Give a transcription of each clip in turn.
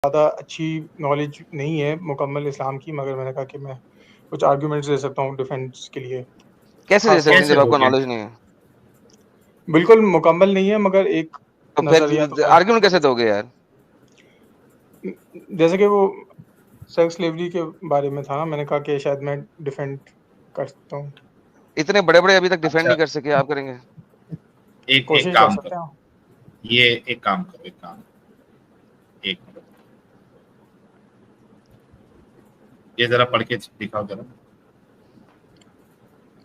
زیادہ اچھی نالج نہیں ہے مکمل اسلام کی، مگر میں نے کہا کہ میں کچھ آرگیومنٹس دے سکتا ہوں ڈیفینس کے لیے. کیسے دے سکتے ہیں خاص جب طور آپ کو سے نالج نہیں ہے؟ بالکل مکمل نہیں ہے، مگر ایک تو نظریہ تو پھر ہے. آرگیومنٹ کیسے دو گے یار؟ جیسے کہ وہ سیکس سلیوری کے بارے میں تھا نا، میں نے کہا کہ شاید میں ڈیفینڈ کر سکتا ہوں. اتنے بڑے بڑے ابھی تک ڈیفینڈ اچھا نہیں کر سکے، آپ کریں گے؟ ایک کوشش کر کام سکتے کرو، ہیں. یہ ایک کام کرو، ایک منٹ یہ ذرا پڑھ کے دکھاؤ ذرا.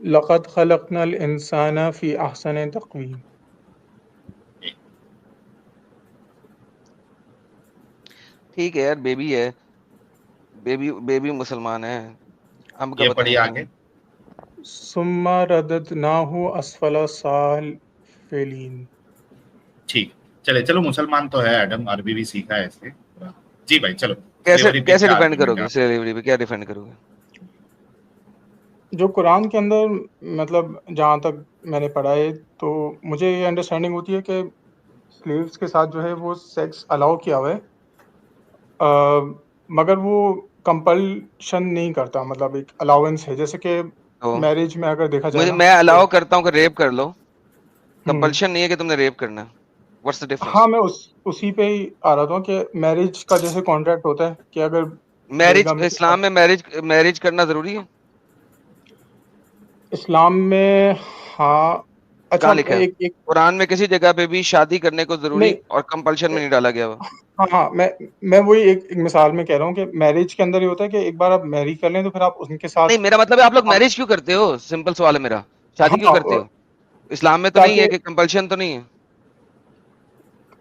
لقد خلقنا الانسان فی احسن تقویم. ٹھیک ہے یار، بیبی ہے، بیبی مسلمان ہے، ہم کیا یہ بتائیں پڑھیے اس آگے. میں؟ ثم رددناہ اسفل سافلین. ٹھیک، چلو مسلمان تو ہے ایڈم، عربی بھی سیکھا ہے اس سے. جی بھائی چلو، سلیوری پہ کیسے کیا ڈیفینڈ کرو آرگیومنٹ ہے گے آپ؟ سلیوری پہ؟ کیا ڈیفینڈ کرو گے؟ جو قرآن کے اندر مطلب جہاں تک میں نے پڑھا ہے تو مجھے یہ انڈرسٹینڈنگ ہوتی ہے کہ سلیوز کے ساتھ جو ہے وہ سیکس الاؤ کیا ہوا ہے، مگر وہ کمپلشن نہیں کرتا، مطلب ایک الاؤنس ہے. جیسے کہ تو میرج میں اگر دیکھا جائے نا میں تو الاؤ کرتا ہوں کہ ریپ کر لو، ہم، کمپلشن نہیں ہے کہ تم نے ریپ کرنا. What's the difference? ہاں میں اسی پہ ہی آ رہا تھا کہ میرج کا جیسے کانٹریکٹ ہوتا ہے کہ اگر میرج بیگم کے اسلام ساتھ میں میرج کرنا ضروری ہے؟ اسلام میں، ہاں. اچھا کہاں لکھا ہے؟ ایک قرآن میں کسی جگہ پہ بھی شادی کرنے کو ضروری نہیں، اور کمپلشن میں نہیں ڈالا گیا ہوا. ہاں ہاں میں وہی ایک مثال میں کہہ رہا ہوں کہ میرج کے اندر یہ ہوتا ہے کہ ایک بار آپ میری کر لیں تو پھر آپ ان کے نہیں، ساتھ میرا مطلب ہے آپ لوگ میرج کیوں کرتے ہو؟ سمپل سوال ہے میرا، شادی کیوں ہاں کرتے ہو؟ اسلام میں تو نہیں ہے تاکہ کہ کمپلشن تو نہیں ہے،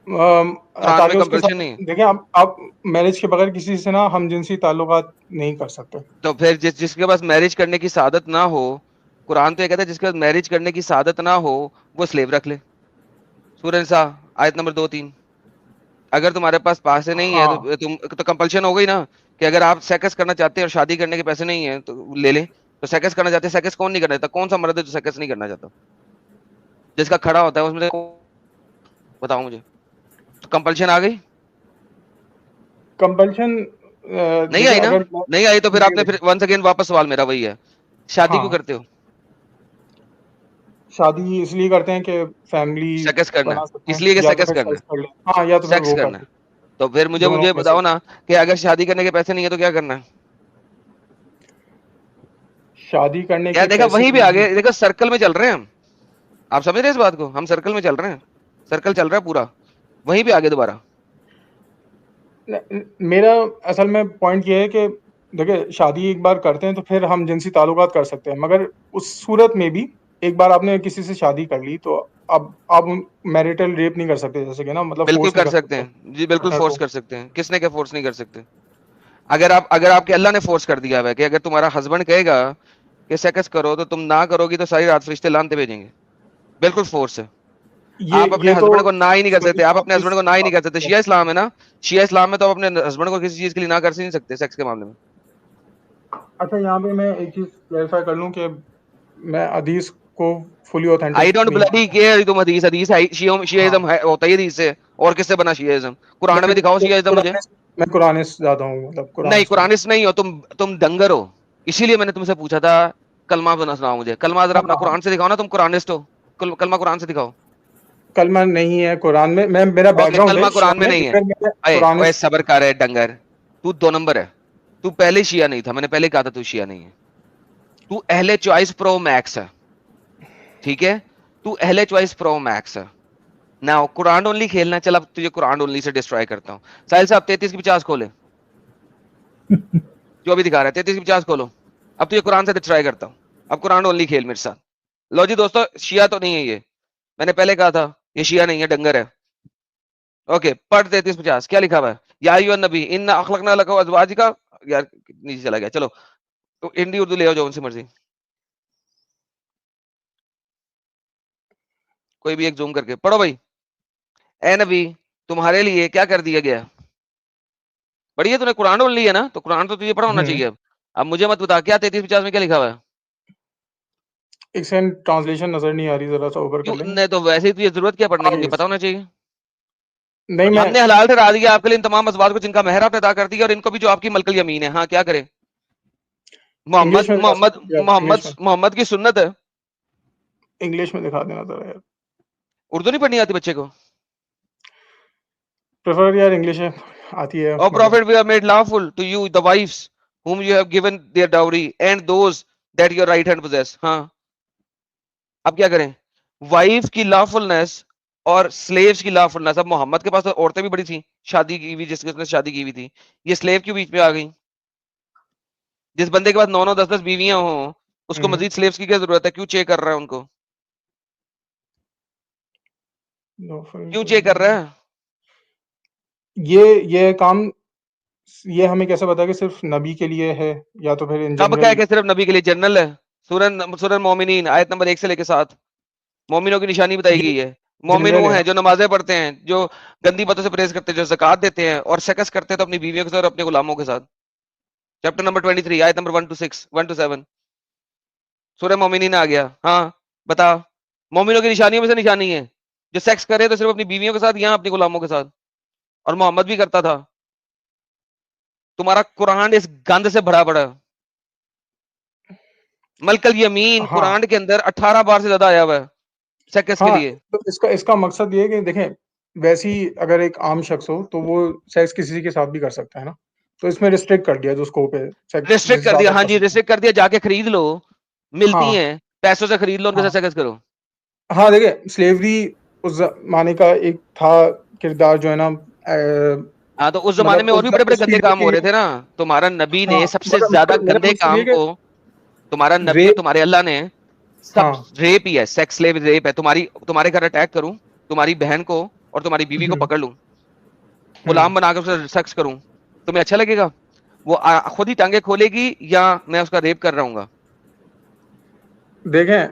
قرآن میں تاکہ اس کے کمپلشن ساتھ نہیں ہے. دیکھیں آپ میرج کے بغیر کسی سے نا ہم جنسی تعلقات نہیں کر سکتے. تو پھر جس کے پاس میرج کرنے کی سعادت نہ ہو، قرآن تو یہ کہتا ہے جس کے پاس میرج کرنے کی سعادت نہ ہو وہ سلیو رکھ لے. سورہ نساء آیت نمبر 2-3. اگر تمہارے پاس پیسے نہیں ہے ہاں تو کمپلشن ہو گئی نا کہ اگر آپ سیکس کرنا چاہتے ہیں اور شادی کرنے کے پیسے نہیں ہیں تو لے لیں. تو سیکس کرنا چاہتے ہیں، سیکس کون نہیں کرنا چاہتا؟ کون سا مرد ہے جو سیکس نہیں کرنا چاہتا؟ جس کا کھڑا ہوتا ہے اس میں بتاؤ مجھے. تو کمپلشن آ گئی؟ کمپلشن نہیں دیکھیں آئی نا؟ اگر نہیں آئی تو پھر آپ نے دیکھیں پھر ونس اگین واپس سوال میرا وہی ہے، شادی ہاں کیوں کرتے ہو؟ شادی اس لیے کرتے ہیں کہ فیملی سیکس کرنا بنا ہے، سکتے اس ہیں، لیے کہ یا تو سیکس پھر کرنا سیکس ہے، کر لیں، ہاں یا تو پھر سیکس وہ کر کرنا ہے. لیں. تو پھر دونوں مجھے میں سے بتاؤ نا کہ اگر شادی کرنے کے پیسے نہیں ہے تو کیا کرنا ہے؟ شادی کرنے کیا کے دیکھا پیسے وہیں بھی نہیں. آگے دیکھا، سرکل میں چل رہے ہیں ہم. آپ سمجھ رہے ہیں اس بات کو؟ ہم سرکل میں چل رہے ہیں، سرکل چل رہا ہے پورا، وہیں پہ آگے دوبارہ. میرا اصل میں پوائنٹ یہ ہے کہ دیکھیں شادی ایک بار کرتے ہیں تو پھر ہم جنسی تعلقات کر سکتے ہیں، مگر اس صورت میں بھی ایک بار آپ نے کسی سے شادی کر لی تو اب آپ میریٹل ریپ نہیں کر سکتے، جیسے کہ نا مطلب بالکل فورس نہیں کر کر سکتے سکتے ہیں جی، بالکل پارٹنر فورس کو. کر سکتے ہیں. کس نے کیا فورس نہیں کر سکتے؟ اگر آپ کے اللہ نے فورس کر دیا ہوا ہے کہ اگر تمہارا ہسبینڈ کہے گا کہ سیکس کرو تو تم نہ کرو گی تو ساری رات فرشتے لانتے بھیجیں گے. بالکل فورس ہے. آپ اپنے یہ تو ہسبینڈ کو نہ ہی نہیں کر سنی سکتے، آپ اپنے واپس ہسبینڈ کو نہ ہی نہیں کر سکتے. شیعہ اسلام ہے نا، شیعہ اسلام میں تو آپ اپنے ہسبینڈ کو کسی چیز کے لیے نہ کر ہی نہیں سکتے سیکس کے معاملے میں. اچھا یہاں پہ میں ایک چیز کلیریفائی کر لوں کہ میں حدیث کو فلی آئی اوتھینٹک ڈونٹ نہیں بلڈی مانتا. کیئر تم حدیث ہاں شیعہ ہوتا ہی حدیث سے، اور کس سے بنا شیعہ؟ قرآن میں دکھاؤ شیعہ مجھے. میں قرآنسٹ زیادہ ہوں، مطلب نہیں، قرآنسٹ ہوں. قرآنسٹ نہیں ہو تم ڈنگر ہو. اسی لیے میں نے تم سے پوچھا تھا کلمہ بنا سناؤ مجھے. کلمہ ذرا اپنا ہاں قرآن سے دکھاؤ نا، تم قرآنسٹ ہو. کلمہ قرآن سے دکھاؤ. کلمہ نہیں ہے قرآن میں. میرا بیک اوکے، گراؤنڈ ہے کلمہ شیعہ قرآن میں میں، نہیں ہے. مگر میں اے قرآنسٹ. صبر کر ہے ڈنگر، تو 2 نمبر ہے. تو پہلے شیعہ نہیں تھا، میں نے پہلے کہا تھا تو شیعہ نہیں ہے. تو اہل چوائس پرو میکس ہے، ٹھیک ہے؟ تو اہل چوائس پرو میکس ہے. نہ قرآن اونلی کھیلنا. چل اب تجھے قرآن اونلی سے ڈسٹرائے کرتا ہوں. ساحل صاحب 33 کی 50 کھولے، جو ابھی دکھا رہا ہے 33 کی 50 کھولو. اب تجھے قرآن سے ڈسٹرائے کرتا ہوں. اب قرآن اونلی کھیل میرے ساتھ. لو جی دوستو، شیعہ تو نہیں ہے یہ، میں نے پہلے کہا تھا یہ شیعہ نہیں ہے، ڈنگر ہے. اوکے، پڑھ 33-50 کیا لکھا ہوا ہے؟ یا ایھا النبی انا اخلقنا لک ازواجک. یار نیچے چلا گیا. چلو ہندی اردو لے آؤ جو ان سے مرضی، کوئی بھی ایک زوم کر کے پڑھو بھائی. اے نبی تمہارے لیے کیا کر دیا گیا؟ پڑھیے، تو نے قرآن اونلی ہے نا، تو قرآن تو تجھے پڑھا ہونا چاہیے. اب مجھے مت بتا کیا 33-50 میں کیا لکھا ہوا ہے. ایک سیکنڈ، ٹرانسلیشن نظر نہیں آ رہی، ذرا سا اوپر کر کیوں لیں گے. نہیں؟ تو ویسے ہی تجھے ضرورت کیا پڑھنے کی، تجھے پتا ہونا چاہیے. نہیں میں ہم نے حلال ٹھہرا دیا آپ کے لیے ان تمام ازواج کو جن کا مہر آپ نے ادا کر دیا، اور ان کو بھی جو آپ کی ملکل یمین ہے. ہاں کیا کریں؟ انگلش میں محمد کی سنت ہے. انگلش میں دکھا دینا ذرا یار. اردو نہیں پڑھنی آتی بچے کو؟ پریفر یار انگلش ہے آتی ہے. O prophet, we have made lawful to you the wives whom you have given their dowry and those that your right hand possess. ہاں اب کیا کریں؟ وائف کی لافلنس اور سلیوز کی لافلنس. اب محمد کے پاس تو عورتیں بھی بڑی تھیں شادی کی ہوئی، جس کے نے شادی کی ہوئی تھی، یہ سلیو کے بیچ میں آ گئی. جس بندے کے پاس 9 10 بیویاں ہوں اس کو مزید سلیوز کی کیا ضرورت ہے؟ کیوں چیک کر رہا ہے ان کو؟ کیوں چیک کر رہا ہے؟ یہ کام یہ ہمیں کیسے پتا کہ صرف نبی کے لیے ہے یا تو پھر ان کب کہہ جنرل؟ کہ صرف نبی کے لیے جنرل ہے. سورہ مومنین آیت نمبر 1 سے لے کے 7 مومنوں کی نشانی بتائی گئی ہے. مومن وہ ہیں جو نمازیں پڑھتے ہیں، جو گندی باتوں سے پرہیز کرتے ہیں، جو زکات دیتے ہیں اور سیکس کرتے ہیں تو اپنی بیویوں کے ساتھ اور اپنے غلاموں کے ساتھ. چیپٹر نمبر 23 آیت نمبر 1 to 7 سورہ مومنین آ گیا. ہاں بتا، مومنوں کی نشانیوں میں سے نشانی ہے جو سیکس کرے تو صرف اپنی بیویوں کے ساتھ یا اپنی غلاموں کے ساتھ، اور محمد بھی کرتا تھا. تمہارا قرآن اس گند سے بھرا پڑا. ملکل یمین قرآن کے اندر 18 بار سے زیادہ آیا ہوا ہے سیکس کے لیے. تو اس کا مقصد یہ ہے کہ دیکھیں ویسی اگر ایک عام شخص ہو تو وہ سیکس کسی کے ساتھ بھی کر سکتا ہے نا، تو اس میں ریسٹرکٹ کر دیا جو اسکوپ ہے. ریسٹرکٹ کر دیا. ہاں جی ریسٹرکٹ کر دیا. جا کے خرید لو، ملتی ہیں پیسوں سے، خرید لو ان کے ساتھ سیکس کرو. ہاں دیکھیں سلیوری اس زمانے کا ایک تھا کردار جو ہے نا. ہاں تو اس زمانے میں اور بھی بڑے بڑے گندے کام ہو رہے تھے نا. تمہارا نبی نے سب سے زیادہ گندے کام کو، تمہارا نبی اور تمہارے اللہ نے سب ریپ ہی ہے، سیکس سلیو ریپ ہے. تمہارے گھر اٹیک کروں، تمہاری بہن کو اور تمہاری بیوی کو پکڑ لوں، غلام بنا کر اس سے سیکس کروں، تمہیں اچھا لگے گا؟ وہ خود ہی ٹانگیں کھولے گی یا میں اس کا ریپ کر رہا ہوں گا؟ دیکھیں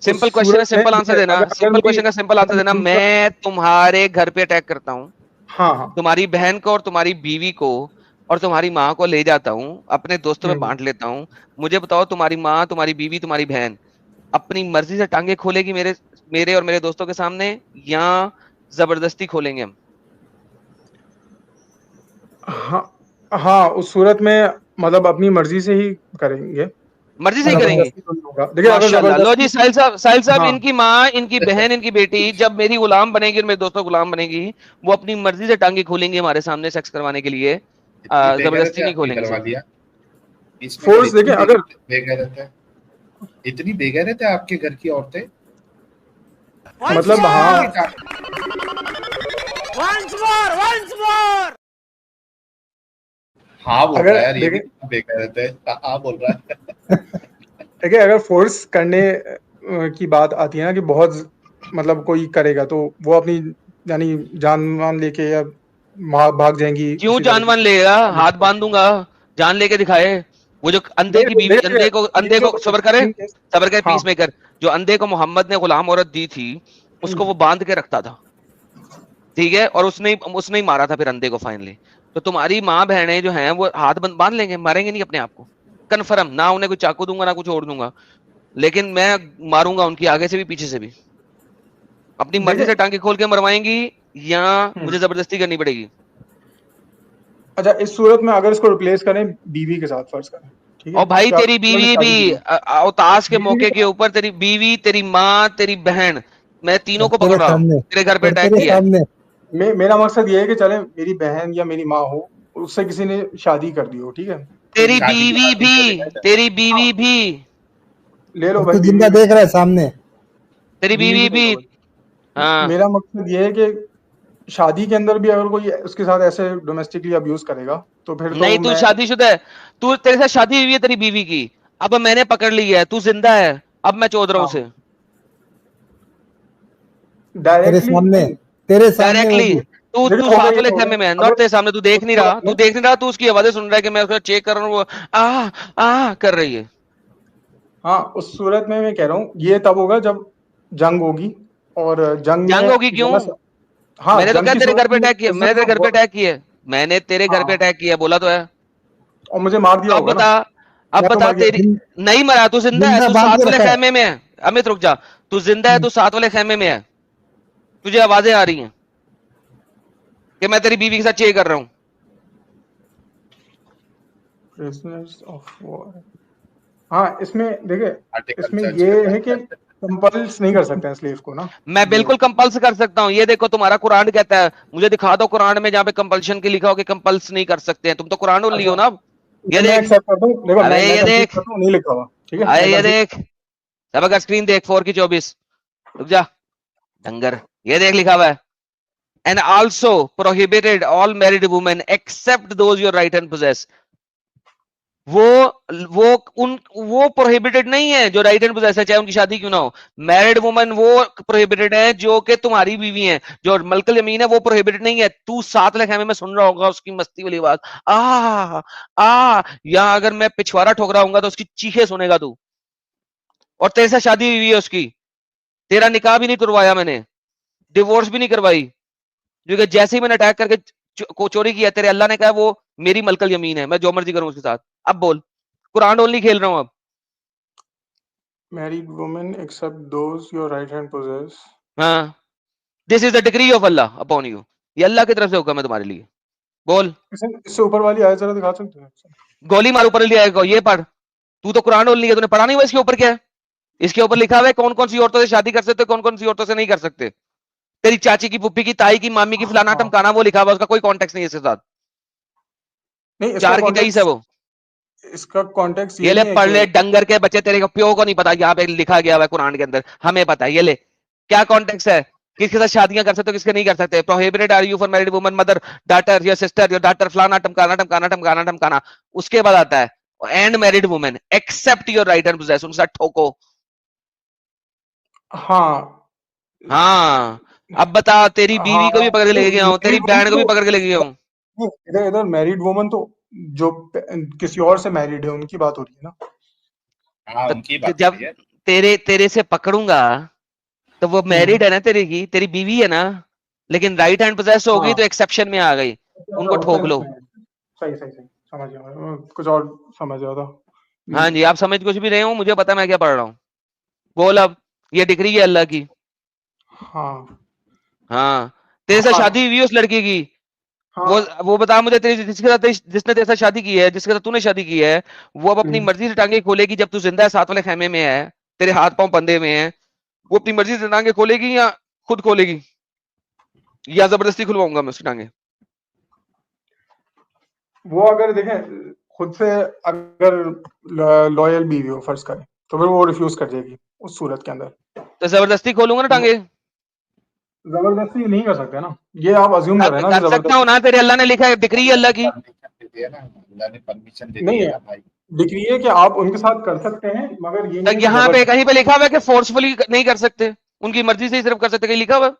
سمپل کوشچن ہے، سمپل آنسر دینا. سمپل کوشچن کا سمپل آنسر دینا. میں تمہارے گھر پہ اٹیک کرتا ہوں، تمہاری بہن کو اور تمہاری بیوی کو اور تمہاری ماں کو لے جاتا ہوں، اپنے دوستوں میں بانٹ لیتا ہوں. مجھے بتاؤ تمہاری ماں، تمہاری بیوی، تمہاری بہن اپنی مرضی سے ٹانگیں کھولے گی میرے اور میرے دوستوں کے سامنے، یا زبردستی کھولیں گے ہم؟ ہاں اس صورت میں مطلب اپنی مرضی سے ہی کریں گے. مرضی سے ہی کریں گے. ماشاءاللہ. لو جی ساحل صاحب ان کی ماں، ان کی بہن، ان کی بیٹی جب میری غلام بنے گی اور میرے دوستوں غلام بنے گی، وہ اپنی مرضی سے ٹانگیں کھولیں گے ہمارے سامنے سیکس کروانے کے لیے، زبردستی نہیں کھولیں گے. فورس دیکھیں اگر اتنی بے غیرت ہے آپ کے گھر کی عورتیں، مطلب ہاں ہاں بول رہا ہے یار، یہ بھی بے غیرت ہے. ہاں بول رہا ہے. دیکھیں اگر فورس کرنے کی بات آتی ہے نا کہ بہت مطلب کوئی کرے گا تو وہ اپنی یعنی جان مان لے کے یا بھاگ جائیں گی. کیوں جانوان لے گا؟ ہاتھ باندھ دوں گا، جان لے کے دکھائے. وہ جو اندھے کی بیوی، اندھے کو صبر کرے پیس میکر، جو اندھے کو محمد نے غلام عورت دی تھی اس کو وہ باندھ کے رکھتا تھا، ٹھیک ہے، اور اس نے ہی مارا تھا پھر اندھے کو فائنلی. تو تمہاری ماں بہنیں جو ہیں وہ ہاتھ باندھ لیں گے، ماریں گے نہیں اپنے آپ کو، کنفرم. نہ انہیں کوئی چاقو دوں گا نہ کچھ اور دوں گا، لیکن میں ماروں گا ان کی آگے سے بھی پیچھے سے بھی. اپنی مرضی سے ٹانگیں کھول کے مروائیں گی یا مجھے زبردستی کرنی پڑے گی؟ اچھا اس صورت میں اگر اس کو ریپلیس کریں بیوی کے ساتھ فرض کریں، ٹھیک ہے، اور بھائی تیری بیوی بھی اوتاس کے موقع کے اوپر، تیری بیوی، تیری ماں، تیری بہن، میں تینوں کو پکڑ رہا ہوں، تیرے گھر پہ اٹیک کیا ہے. میرا مقصد یہ ہے کہ چلے میری بہن یا میری ماں ہو، اس سے کسی نے شادی کر دی ہو، ٹھیک ہے، تیری بیوی بھی لے لو بھائی، زندہ دیکھ رہا ہے سامنے، تیری بیوی بھی. ہاں میرا مقصد یہ ہے کہ شادی کے اندر بھی اگر کوئی اس کے ساتھ ایسے ڈومیسٹکلی ابیوز کرے گا تو پھر تو نہیں، تو شادی شدہ ہے، تو تیرے ساتھ شادی ہوئی ہے تیری بیوی کی، اب میں نے پکڑ لی ہے، تو زندہ ہے، اب میں چود رہا ہوں اسے ڈائریکٹلی. تو ساتھ والے خیمے میں ہے، نوٹ تیرے سامنے، تو دیکھ نہیں رہا، تو اس کی آوازیں سن رہا ہے کہ میں اس کو چیک کر رہا ہوں، وہ کر رہی ہے. ہاں اس صورت میں کہہ رہا ہوں یہ تب ہوگا جب جنگ ہوگی، اور جنگ ہوگی کیوں؟ میں نے تو کیا تیرے گھر پہ اٹیک کیا، میں نے تیرے گھر پہ اٹیک کیا، میں نے تیرے گھر پہ اٹیک کیا، بولا تو ہے، اور مجھے مار دیا ہوگا نا. اب بتا تیری نہیں مرا، تو زندہ ہے، تو ساتھ والے خیمے میں ہے. امیت رک جا، تو زندہ ہے، تو ساتھ والے خیمے میں ہے، تجھے آوازیں آ رہی ہیں. کہ میں تیری بیوی کے ساتھ چے کر رہا ہوں. prisoners of war. ہاں اس میں دیکھیں Article اس میں judge یہ کرتا ہے کہ کمپلس نہیں کر سکتے ہیں سلیو کو نا. میں بالکل کمپلس کر سکتا ہوں. یہ دیکھو تمہارا قرآن کہتا ہے, مجھے دکھا دو قرآن میں جہاں پہ کمپلشن کی لکھا ہو کہ کمپلس نہیں کر سکتے ہیں. تم تو قرآن اونلی ہو نا. یہ میں دیکھ, ایکسپٹ کرتا ہوں, دیکھو ارے میں یہ کنسیڈ دیکھ, کرتا ہوں نہیں لکھا ہوا, ٹھیک ہے ارے میں یہ concede- دیکھ, سب اگر اسکرین دیکھ 4 کی 24, رک جا ڈنگر, یہ دیکھ لکھا ہوا ہے and also prohibited all married women except those your right hand possess. وہ پروہیبٹڈ نہیں ہے جو رائٹ ہینڈ پوزیس ہے, چاہے ان کی شادی کیوں نہ ہو. میرڈ وومن وہ پروہیبٹڈ ہے جو کہ تمہاری بیوی ہیں. جو ملک الیمین ہے وہ پروہیبٹڈ نہیں ہے. تو 7 خیمے میں سن رہا ہوگا اس کی مستی والی آواز, یا اگر میں پچھوارا ٹھوک رہا ہوں گا تو اس کی چیخیں سنے گا تو. اور تیرے سے شادی ہوئی ہے اس کی, تیرا نکاح بھی نہیں کروایا میں نے, ڈیورس بھی نہیں کروائی, کیونکہ جیسے ہی میں نے اٹیک کر کے چوری کیا تیرے اللہ نے کہا وہ میری ملک الیمین ہے, میں جو مرضی کروں اس کے ساتھ. اب بول, قرآن اونلی کھیل رہا ہوں اب. married women except those your right hand possess. ہاں, this is the degree of Allah upon you. یہ اللہ کی طرف سے حکم ہے تمہارے لیے. بول, اس سے اوپر والی آیت ذرا دکھا سکتے ہیں؟ گولی مار اوپر لے آئے گا, یہ پڑھ. تو قرآن اونلی ہے, تو نے پڑھا نہیں ہوا اس کے اوپر کیا ہے. اس کے اوپر لکھا ہوا ہے کون کون سی عورتوں سے شادی کر سکتے, کون کون سی عورتوں سے نہیں کر سکتے. تیری چاچی کی, پھپھی کی, تائی کی, مامی کی, فلانا ہاں ٹمکانا, وہ لکھا ہوا, اس کا کوئی کانٹیکس نہیں ہے اس کے ساتھ. نہیں, اس کا 4 کی 23 ہے کانٹیکس, وہ. اس کا کانٹیکس یہ یہ لے نہیں ہے پڑھ کہ لے ڈنگر کے بچے, تیرے کو پیو کو نہیں پتا یہاں پہ لکھا گیا ہوا ہے قرآن کے اندر, ہمیں پتا ہے. یہ لے کیا کانٹیکس ہے, کس کے ساتھ شادیاں کر سکتے ہو, کس کے نہیں کر سکتے. prohibited are you for married woman, mother, daughter, your sister, your daughter, فلانا ٹمکانا ٹمکانا ٹمکانا ٹمکانا. اس کے بعد آتا ہے and married woman except your right and possess, ان کے ساتھ ٹھوکو. ہاں ہاں, اب بتا, تیری ہاں بیوی کو بھی پکڑ کے لے کے گیا ہوں, تیری میرڈ وومن بہن کو بھی تو پکڑ کے لے کے گیا ہوں. ادھر ادھر میرڈ وومن تو جو کسی اور سے میرڈ ہے ان کی بات ہو رہی ہے نا. ہاں ان کی بات جب ہو رہی ہے. تیرے سے پکڑوں گا تو وہ میرڈ ہے نا تیری کی, تیری بیوی ہے نا, لیکن رائٹ ہینڈ پوزیس ہو گئی ہاں تو ایکسپشن میں آ گئی, ان کو اس ٹھوک لو. صحیح صحیح صحیح سمجھ گیا میں, کچھ اور سمجھ گیا تھا. ہاں جی, آپ سمجھ کچھ بھی رہے ہوں, مجھے پتا میں کیا پڑھ رہا ہوں. بول اب, یہ ڈگری ہے اللہ کی. ہاں ہاں, تیرے سے ہاں شادی ہوئی اس لڑکی کی, ہاں وہ بتا مجھے, تیری جس کے ساتھ, جس نے تیرے ساتھ شادی کی ہے, جس کے ساتھ تو نے شادی کی ہے, وہ اب اپنی مرضی سے ٹانگیں کھولے گی جب تو زندہ ہے, 7 والے خیمے میں ہے, تیرے ہاتھ پاؤں بندھے میں ہیں, وہ اپنی مرضی سے ٹانگیں کھولے گی یا خود کھولے گی, یا زبردستی کھلواؤں گا میں اس کی ٹانگیں. وہ اگر دیکھیں خود سے اگر لوئل بیوی ہو فرض کریں تو پھر وہ ریفیوز کر جائے گی اس صورت کے اندر. تو زبردستی کھولوں گا نا ٹانگیں. زبردستی نہیں کر سکتے نا, یہ آپ ازیوم کر رہے ہیں نا کہ کر سکتا ہوں زبردستی. نا, تیرے اللہ نے لکھا ہے, ڈگری ہے اللہ کی. پرمیشن دے دی ہے نا, اللہ نے پرمیشن دے دی نہیں ہے ہے, نا بھائی. ڈگری ہے کہ آپ ان کے ساتھ کر سکتے ہیں مگر یہ نہیں ہے کہ یہاں پہ کہیں زبردستی. پہ لکھا ہوا ہے کہ فورسفلی نہیں کر سکتے, ان کی مرضی سے ہی صرف کر سکتے, کہیں لکھا ہوا ہے.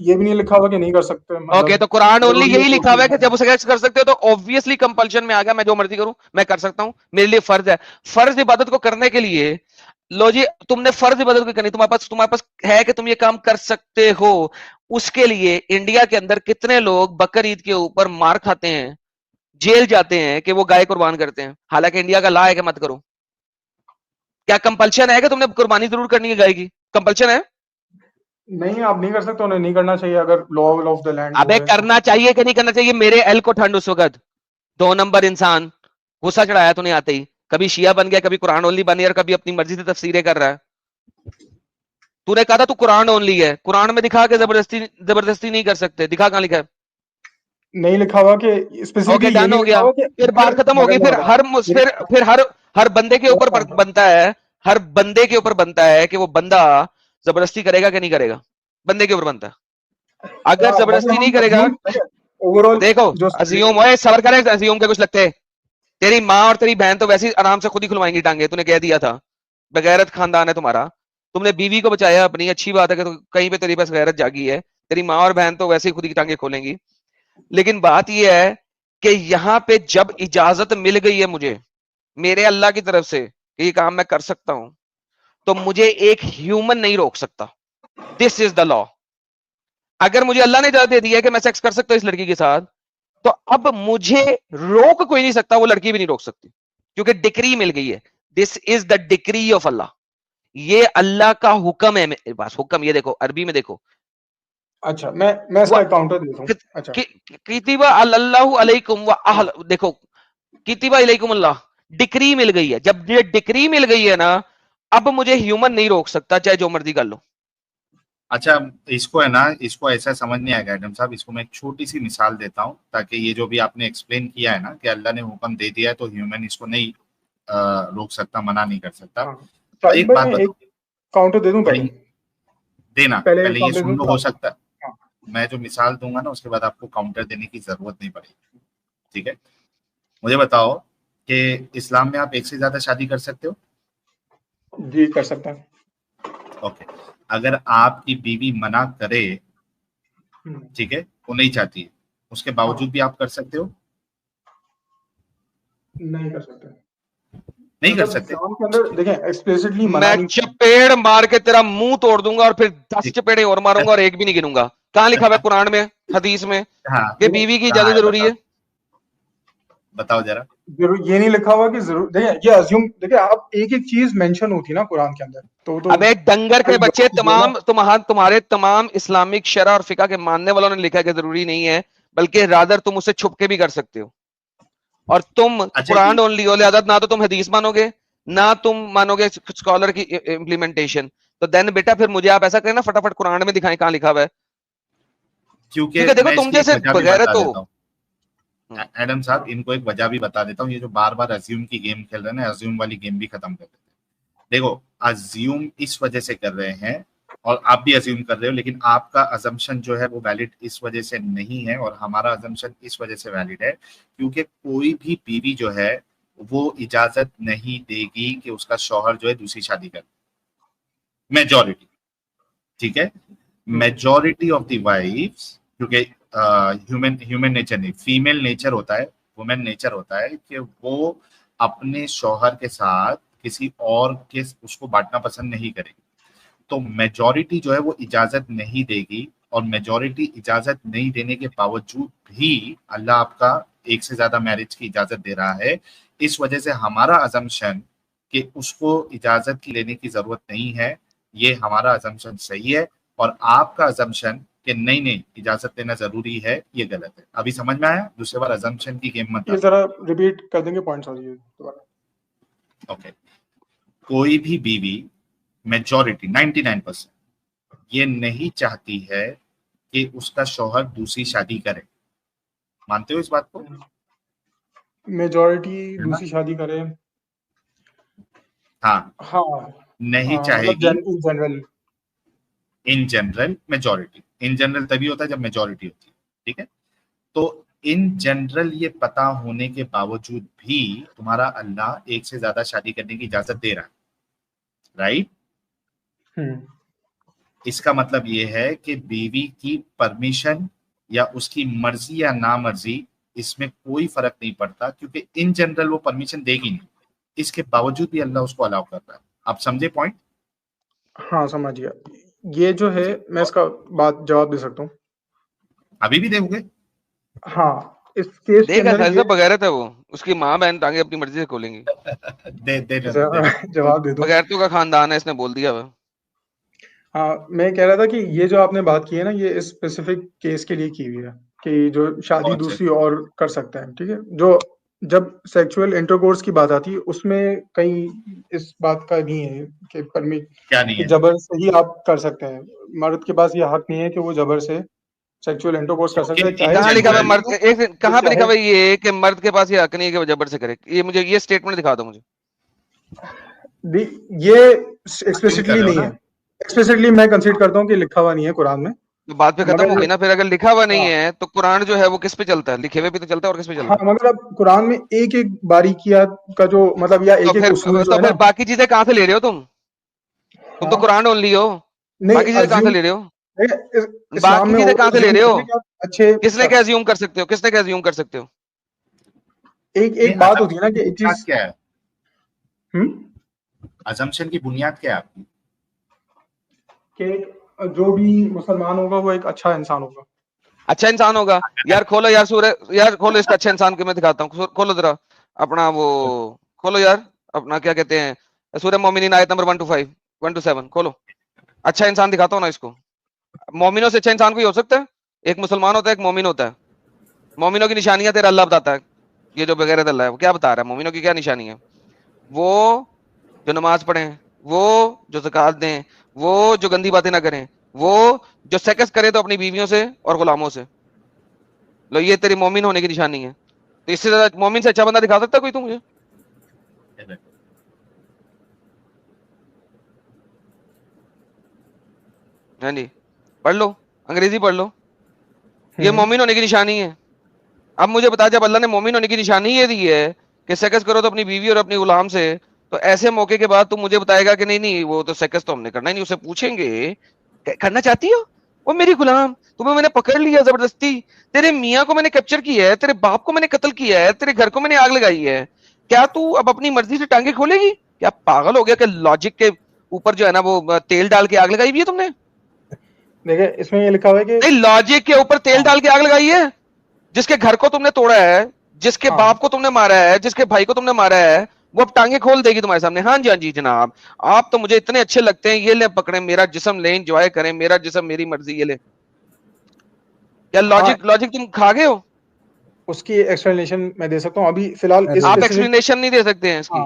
یہ بھی نہیں لکھا ہوا کہ نہیں کر سکتے, اوکے, مطلب تو قرآن اونلی ضروری ہے یہی کہ لکھا ہوا ہے کہ جب اسے کر سکتے ہو, تو obviously compulsion میں آ گیا, میں جو مرضی کروں میں کر سکتا ہوں, میرے لیے فرض ہے. فرض عبادت کو کرنے کے لیے, لو جی تم نے فرض عبادت کو کرنی, تمہارے پاس ہے کہ تم یہ کام کر سکتے ہو. اس کے لیے انڈیا کے اندر کتنے لوگ بقر عید کے اوپر مار کھاتے ہیں, جیل جاتے ہیں کہ وہ گائے قربان کرتے ہیں, حالانکہ انڈیا کا لا ہے کہ مت کرو. کیا کمپلشن ہے کہ تم نے قربانی ضرور کرنی ہے گائے کی, کمپلشن ہے؟ نہیں آپ نہیں کر سکتے, انہیں نہیں کرنا چاہیے اگر لا آف دا لینڈ ابے وہ ہے تو. کرنا چاہیے کہ نہیں کرنا چاہیے, میرے ایل کو ٹھنڈ اس وقت 2 نمبر انسان غصہ چڑھایا تو نہیں آتے ہی, کبھی شیعہ بن گیا, کبھی قرآن اونلی بن گیا, اور کبھی اپنی مرضی سے تفسیریں کر رہا ہے. تو نے کہا تھا تو قرآن اونلی ہے, قرآن میں دکھا کے زبردستی نہیں کر سکتے, دکھا کہاں لکھا ہے. نہیں لکھا ہوا کہ اوکے, اسپیسیفکلی یہ ڈن نہیں ہو لکھا گیا, ہوا کہ پھر مگر بات ختم ہوگی. میں پھر بتا رہا ہوں پھر ہر بندے کے اوپر بنتا ہے, ہر بندے کے اوپر بنتا ہے کہ وہ بندہ زبردستی کرے گا کہ نہیں کرے گا, بندے کے اوپر بنتا ہے. اگر زبردستی نہیں کرے گا, اوور آل دیکھو جو ازیوم ہوئے صبر کرے, ازیوم کے کچھ لگتے, تیری ماں اور تیری بہن تو ویسے ہی آرام سے خود ہی کھلوائیں گی ٹانگیں, تو نے کہہ دیا تھا, بغیرت خاندان ہے تمہارا, تم نے بیوی کو بچایا اپنی, اچھی بات ہے کہ کہیں پہ تیری پاس غیرت جاگی ہے, تیری ماں اور بہن تو ویسے ہی خود ہی ٹانگیں کھولیں گی. لیکن بات یہ ہے کہ یہاں پہ جب اجازت مل گئی ہے مجھے میرے اللہ کی طرف سے کہ یہ کام میں کر سکتا ہوں, تو مجھے ایک ہیومن نہیں روک سکتا. دس از دا لا. اگر مجھے اللہ نے اجازت دے دی ہے کہ میں سیکس کر سکتا ہوں اس لڑکی کے ساتھ, تو اب مجھے روک کوئی نہیں سکتا, وہ لڑکی بھی نہیں روک سکتی, کیونکہ ڈکری مل گئی ہے. دس از دا ڈکری آف اللہ, یہ اللہ کا حکم ہے میرے پاس. حکم یہ دیکھو, عربی میں دیکھو, اچھا میں اس کا کاؤنٹر دیتا ہوں. اچھا کتبہ اللہ علیکم و اہل, دیکھو کتبہ علیکم اللہ, ڈکری مل گئی ہے. جب یہ ڈکری مل گئی ہے نا, اب مجھے ہیومن نہیں روک سکتا, چاہے جو مرضی کر لو. اچھا اس کو ہے نا, اس کو ایسا سمجھ نہیں آئے گا ایڈم صاحب, اس کو میں ایک چھوٹی سی مثال دیتا ہوں تاکہ یہ جو بھی آپ نے ایکسپلین کیا ہے نا کہ اللہ نے حکم دے دیا ہے تو ہیومن اس کو نہیں روک سکتا, منع نہیں کر سکتا. تو ایک بات بتاؤ, کاؤنٹر دے دوں پہلے, دینا پہلے یہ سن لو, ہو سکتا ہے ہاں. میں جو مثال دوں گا نا اس کے بعد آپ کو کاؤنٹر دینے کی ضرورت نہیں پڑے گی, ٹھیک ہے. مجھے بتاؤ کہ اسلام میں آپ ایک سے زیادہ شادی کر سکتے ہو؟ جی کر سکتا ہے. اوکے, اگر آپ کی بیوی منع کرے, ٹھیک ہے, وہ نہیں چاہتی ہے, اس کے باوجود بھی آپ کر سکتے ہو؟ نہیں کر سکتے. نہیں کر سکتے. دیکھیں ایکسپلیسٹلی منع میں نہیں, چپیڑ مار کے تیرا منہ توڑ دوں گا اور پھر 10 چپیڑے اور ماروں گا اور ایک بھی نہیں گنوں گا. کہاں لکھا ہوا ہے قرآن میں, حدیث میں, ہاں کہ بیوی کی اجازت ضروری ہے؟ بتاؤ ذرا. یہ نہیں لکھا ہوا کہ ضرور, دیکھیں یہ ازیوم, دیکھیں آپ ایک ایک چیز مینشن ہوتی نا قرآن کے اندر, تو اب ایک ڈنگر کے بچے تمہارے تمام اسلامک شرع اور فقہ کے ماننے والوں نے لکھا کہ ضروری نہیں ہے, بلکہ رادر تم اسے چھپ کے بھی کر سکتے ہو. اور تم قرآن اونلی ہو, لہذا نہ تو تم حدیث مانو گے نہ تم مانو گے اسکالر کی امپلیمنٹیشن. تو دین بیٹا پھر مجھے آپ ایسا کریں نا, فٹافٹ قرآن میں دکھائیں کہاں لکھا ہوا ہے, کیونکہ دیکھو تم جیسے بغیرت ہو. ایڈم صاحب ان کو ایک وجہ بھی بتا دیتا ہوں, یہ جو بار بار ازیوم کی گیم کھیل رہے ہیں نا, ازیوم والی گیم بھی ختم کر دیتے ہیں. دیکھو ازیوم اس وجہ سے کر رہے ہیں, اور آپ بھی ازیوم کر رہے ہو, لیکن آپ کا ازمپشن جو ہے وہ ویلڈ اس وجہ سے نہیں ہے, اور ہمارا ازمپشن اس وجہ سے ویلڈ ہے کیونکہ کوئی بھی بیوی جو ہے وہ اجازت نہیں دے گی کہ اس کا شوہر جو ہے دوسری شادی کرے. میجورٹی, ٹھیک ہے, میجورٹی آف دی وائفس, کیونکہ ہیومن نیچر نہیں, فیمیل نیچر ہوتا ہے, وومن نیچر ہوتا ہے کہ وہ اپنے شوہر کے ساتھ کسی اور کے اس کو بانٹنا پسند نہیں کرے گی. تو میجورٹی جو ہے وہ اجازت نہیں دے گی, اور میجورٹی اجازت نہیں دینے کے باوجود بھی اللہ آپ کا ایک سے زیادہ میرج کی اجازت دے رہا ہے. اس وجہ سے ہمارا ازمپشن کہ اس کو اجازت لینے کی ضرورت نہیں ہے, یہ ہمارا ازمپشن صحیح ہے, اور آپ کا ازمپشن کہ نہیں اجازت دینا ضروری ہے, یہ غلط ہے. ابھی سمجھ میں آیا؟ دوسرے بار ازمپشن کی گیم مت. یہ ذرا ریپیٹ کر دیں گے پوائنٹس آ رہی ہے. اوکے, کوئی بھی بیوی, میجورٹی 99% یہ نہیں چاہتی ہے کہ اس کا شوہر دوسری شادی کرے. مانتے ہو اس بات کو؟ میجورٹی دوسری شادی کرے, ہاں نہیں چاہے گی. In general majority, in general تبھی ہوتا ہے جب میجورٹی ہوتی ہے, ٹھیک ہے. تو ان جنرل یہ پتا ہونے کے باوجود بھی تمہارا اللہ ایک سے زیادہ شادی کرنے کی اجازت دے رہا ہے, رائٹ. اس کا مطلب یہ ہے کہ بیوی کی پرمیشن یا اس کی مرضی یا نامرضی اس میں کوئی فرق نہیں پڑتا, کیونکہ ان جنرل وہ پرمیشن دے گی نہیں, اس کے باوجود بھی اللہ اس کو الاؤ کرتا ہے. آپ سمجھے پوائنٹ؟ ہاں سمجھ گیا. یہ جو ہے میں اس کا بات جواب دے سکتا ہوں. ابھی بھی دیں گے؟ ہاں اس کیس کے اندر یہ بغیرت ہے, وہ اس کی ماں بہن ٹانگیں اپنی مرضی سے کھولیں گی. جواب دے دو. بغیرتوں کا خاندان ہے, اس نے بول دیا. ہاں میں کہہ رہا تھا کہ یہ جو آپ نے بات کی ہے نا, یہ اسپیسیفک کیس کے لیے کی ہوئی ہے کہ جو شادی دوسری اور کر سکتا ہے, ٹھیک ہے. جو جب سیکچوئل انٹرکورس کی بات آتی ہے اس میں کہیں اس بات کا نہیں ہے کہ جبر سے ہی آپ کر سکتے ہیں. مرد کے پاس یہ حق نہیں ہے کہ وہ جبر سے سیکچوئل انٹرکورس کر سکتا ہے. کہاں لکھا ہوا مرد, کہاں پہ لکھا ہوا یہ کہ مرد کے پاس یہ حق نہیں ہے کہ وہ جبر سے کرے؟ یہ مجھے یہ اسٹیٹمنٹ دکھا دو مجھے. یہ ایکسپلیسٹلی نہیں ہے. ایکسپلیسٹلی میں کنسیڈر کرتا ہوں کہ لکھا ہوا نہیں ہے قرآن میں. بات پہ ختم ہو گئی نا. پھر اگر لکھا ہوا نہیں ہے تو قرآن جو ہے وہ کس پہ چلتا ہے؟ لکھے ہوئے بھی تو چلتا ہے, اور کس پہ چلتا ہے؟ ہاں مگر اب قرآن میں ایک ایک باریکیات کا جو مطلب یا ایک ایک اصول جو ہے نا, باقی چیزیں کہاں سے لے رہے ہو تم تو قرآن اونلی ہو. باقی چیزیں کہاں سے لے رہے ہو؟ باقی چیزیں کہاں سے لے رہے ہو؟ کس نے کیا ازیوم کر سکتے ہو؟ کس نے کیا ازیوم کر سکتے ہو؟ ایک بات ہوتی ہے نا کہ ایک چیز کیا ہے, ازمپشن کی بنیاد کیا ہے آپ کی؟ کہ جو بھی مسلمان ہوگا وہ ایک اچھا انسان ہوگا. اچھا انسان ہوگا. یار کھولو یار سورہ, یار کھولو اس کا اچھا انسان کے میں دکھاتا ہوں. کھولو ذرا اپنا وہ, کھولو یار اپنا کیا کہتے ہیں سورہ مومنین آیت نمبر 1 to 5 1 to 7 کھولو. اچھا انسان دکھاتا ہوں نا اس کو. مومنوں سے اچھا انسان کوئی ہو سکتا ہے؟ ایک مسلمان ہوتا ہے، ایک مومن ہوتا ہے. مومنوں کی نشانیاں تیرا اللہ بتاتا ہے. یہ جو بغیر اللہ ہے وہ کیا بتا رہا ہے؟ مومنوں کی کیا نشانی ہے؟ وہ جو نماز پڑھیں، وہ جو زکات دیں، وہ جو گندی باتیں نہ کریں، وہ جو سیکس کرے تو اپنی بیویوں سے اور غلاموں سے. لو یہ تیری مومن ہونے کی نشانی ہے. تو اس سے زیادہ مومن سے اچھا بندہ دکھا سکتا ہے کوئی تو مجھے؟ ہاں جی، پڑھ لو، انگریزی پڑھ لو. یہ مومن ہونے کی نشانی ہے. اب مجھے بتا، جب اللہ نے مومن ہونے کی نشانی یہ دی ہے کہ سیکس کرو تو اپنی بیوی اور اپنی غلام سے، تو ایسے موقع کے بعد تم مجھے بتائے گا کہ نہیں نہیں وہ تو سیکس تو ہم نے کرنا ہی نہیں. اسے پوچھیں گے کرنا چاہتی ہو؟ وہ میری غلام، تمہیں میں نے پکڑ لیا زبردستی، تیرے میاں کو میں نے کیپچر کیا ہے، تیرے باپ کو میں نے قتل کیا ہے، تیرے گھر کو میں نے آگ لگائی ہے، کیا تو اب اپنی مرضی سے ٹانگیں کھولے گی؟ کیا پاگل ہو گیا کہ لاجک کے اوپر جو ہے نا وہ تیل ڈال کے آگ لگائی ہوئی ہے تم نے؟ دیکھیں اس میں یہ لکھا ہوا ہے کہ نہیں، لاجک کے اوپر تیل ڈال کے آگ لگائی ہے. جس کے گھر کو تم نے توڑا ہے، جس کے باپ کو تم نے مارا ہے، جس کے بھائی کو تم نے مارا ہے، وہ اب ٹانگیں کھول دے گی تمہارے سامنے. ہاں جی ہاں جی جناب، آپ تو مجھے اتنے اچھے لگتے ہیں، یہ لے پکڑیں میرا جسم، لیں انجوائے کریں میرا جسم، میری مرضی، یہ لے. کیا لاجک تم کھا گئے ہو؟ اس کی ایکسپلینیشن میں دے سکتا ہوں ابھی فی الحال. آپ ایکسپلینیشن نہیں دے سکتے ہیں اس کی،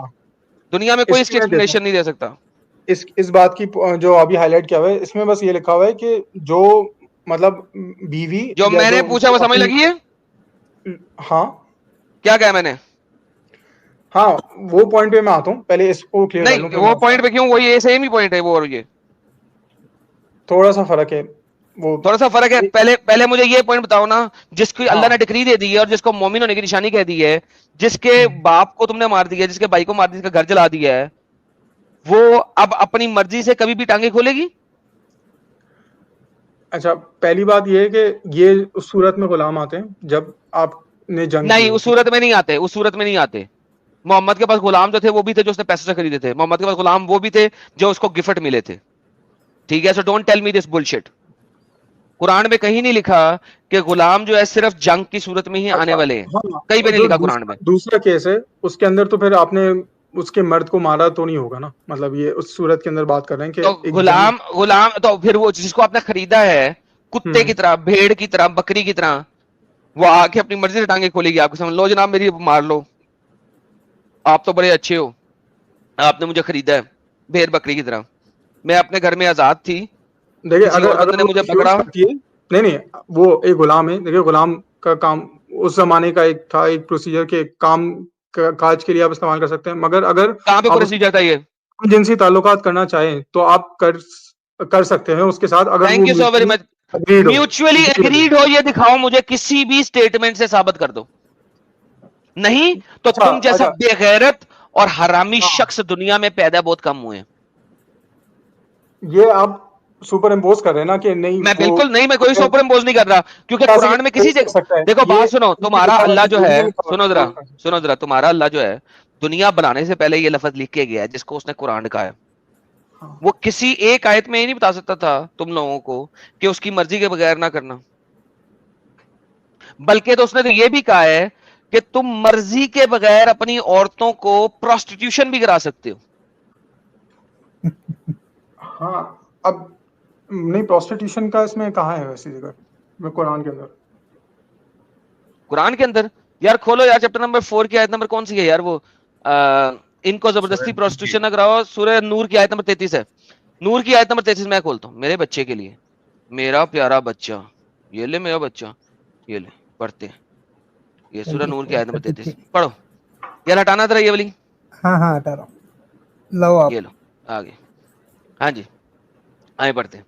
دنیا میں کوئی اس کی ایکسپلینیشن نہیں دے سکتا. اس بات کی جو ابھی ہائی لائٹ کیا ہوا ہے اس میں بس یہ لکھا ہوا ہے کہ جو مطلب بیوی جو میں نے پوچھا وہ سمجھ لگی ہے؟ ہاں کیا کہا میں نے؟ ہاں وہ پوائنٹ پہ میں آتا ہوں، پہلے اس کو کلیئر کر لوں. نہیں وہ پوائنٹ پہ کیوں؟ وہ یہ سیم ہی پوائنٹ ہے وہ، اور یہ تھوڑا سا فرق ہے، وہ تھوڑا سا فرق ہے. پہلے مجھے یہ پوائنٹ بتاؤ نا، جس کو اللہ نے ڈگری دے دی ہے اور جس کو مومن ہونے کی نشانی کہہ دی ہے، جس کے باپ کو تم نے مار دیا، جس کے بھائی کو مار دیا، جس کا گھر جلا دیا ہے، وہ اب اپنی مرضی سے کبھی بھی ٹانگیں کھولے گی؟ اچھا پہلی بات یہ ہے کہ یہ اس صورت میں غلام آتے ہیں جب آپ نے جنگ نہیں، اس صورت میں نہیں آتے، اس صورت میں نہیں آتے. محمد کے پاس غلام جو تھے وہ بھی تھے جو اس نے پیسوں سے خریدے تھے. محمد کے پاس غلام وہ بھی تھے جو اس کو گفٹ ملے تھے. ٹھیک ہے، so don't tell me this bullshit. قرآن میں کہیں نہیں لکھا کہ غلام جو ہے صرف جنگ کی صورت میں ہی آنے والے ہیں، کہیں پہ نہیں لکھا قرآن میں. دوسرا کیس ہے اس کے اندر، تو پھر آپ نے اس کے مرد کو مارا تو نہیں ہوگا نا، مطلب یہ اس صورت کے اندر بات کر رہے ہیں کہ تو غلام تو پھر وہ جس کو آپ نے خریدا ہے کتے کی طرح، بھیڑ کی طرح، بکری کی طرح، وہ آ کے اپنی مرضی سے ٹانگیں کھولے گی آپ کو. سمجھ لو جناب میری مار لو، آپ تو بڑے اچھے ہو، آپ نے مجھے خریدا ہے بھیڑ بکری کی طرح. میں اپنے گھر میں آزاد تھی، دیکھیں کسی اگر عورت نے مجھے پکڑا. نہیں وہ ایک غلام ہے. دیکھیں غلام کا کام اس زمانے کا ایک تھا، ایک پروسیجر کے کام کاج کے لیے آپ استعمال کر سکتے ہیں، مگر اگر کہاں پہ آپ پروسیجر تھا یہ؟ جنسی تعلقات کرنا چاہیں تو آپ کر سکتے ہیں اس کے ساتھ، اگر تھینک وہ you so very much. Mutually agreed ہو، یہ دکھاؤ مجھے کسی بھی اسٹیٹمنٹ سے ثابت کر دو. نہیں تو تم جیسا بے غیرت اور حرامی شخص دنیا میں پیدا بہت کم ہوئے ہیں. یہ آپ سپر امپوز کر رہے ہیں نا کہ نہیں. میں بالکل نہیں، میں کوئی سپر امپوز نہیں کر رہا، کیونکہ قرآن میں کسی جگہ دیکھو بات سنو، تمہارا اللہ جو ہے، سنو ذرا، تمہارا اللہ جو ہے دنیا بنانے سے پہلے یہ لفظ لکھ کے گیا ہے جس کو اس نے قرآن کہا ہے. وہ کسی ایک آیت میں یہ نہیں بتا سکتا تھا تم لوگوں کو کہ اس کی مرضی کے بغیر نہ کرنا، بلکہ تو اس نے تو یہ بھی کہا ہے کہ تم مرضی کے بغیر اپنی عورتوں کو پروسٹیٹیوشن بھی کرا سکتے ہو. ہاں اب نہیں، پروسٹیٹیوشن کا اس میں کہاں ہے ویسی جگہ میں قرآن کے اندر؟ قرآن کے اندر یار کھولو یار، چیپٹر نمبر 4 کی آیت نمبر کون سی ہے یار؟ وہ ان کو زبردستی پروسٹیٹیوشن نہ کراؤ. سورہ نور کی آیت نمبر 33 ہے. نور کی آیت نمبر 33 میں کھولتا ہوں میرے بچے کے لیے، میرا پیارا بچہ، یہ لے میرا بچہ، یہ لے پڑھتے ہیں. یہ سورہ نور کی آیت نمبر 33 پڑھو یار. ہٹانا تھا یہ والی. ہاں ہٹا رہا ہوں، لو آپ یہ لو آگے. ہاں جی آئے پڑھتے ہیں.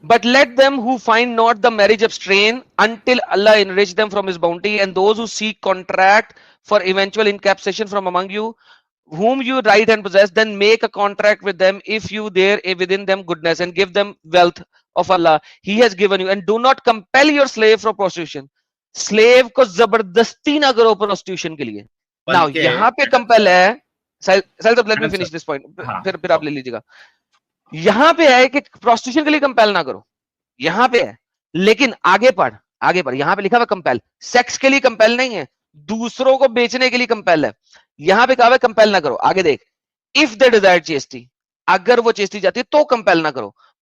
But let them who find not the marriage abstain until Allah enrich them from his bounty, and those who seek contract for eventual encapsulation from among you, whom you right and possess, then make a contract with them if you there within them goodness, and give them wealth of Allah he has given you, and do not compel your slave for prostitution. Slave کو زبردستی نہ کرو prostitution کے لیے. Now یہاں پہ compel ہے. Let me finish this point, پھر آپ لے لیجیے گا. یہاں پہ ہے کہ پروسٹیٹیوشن کے لیے کمپیل نہ کرو، یہاں پہ ہے. لیکن آگے پڑھ یہاں پہ لکھا ہوا کمپیل، سیکس کے لیے کمپیل نہیں ہے، دوسروں کو بیچنے کے لیے کمپیل ہے. یہاں پہ کہا ہوا کمپیل نہ کرو. آگے دیکھ، اف دے ڈیزائر چیسٹی، اگر وہ چیسٹی جاتی ہے تو کمپیل نہ کرو.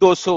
200।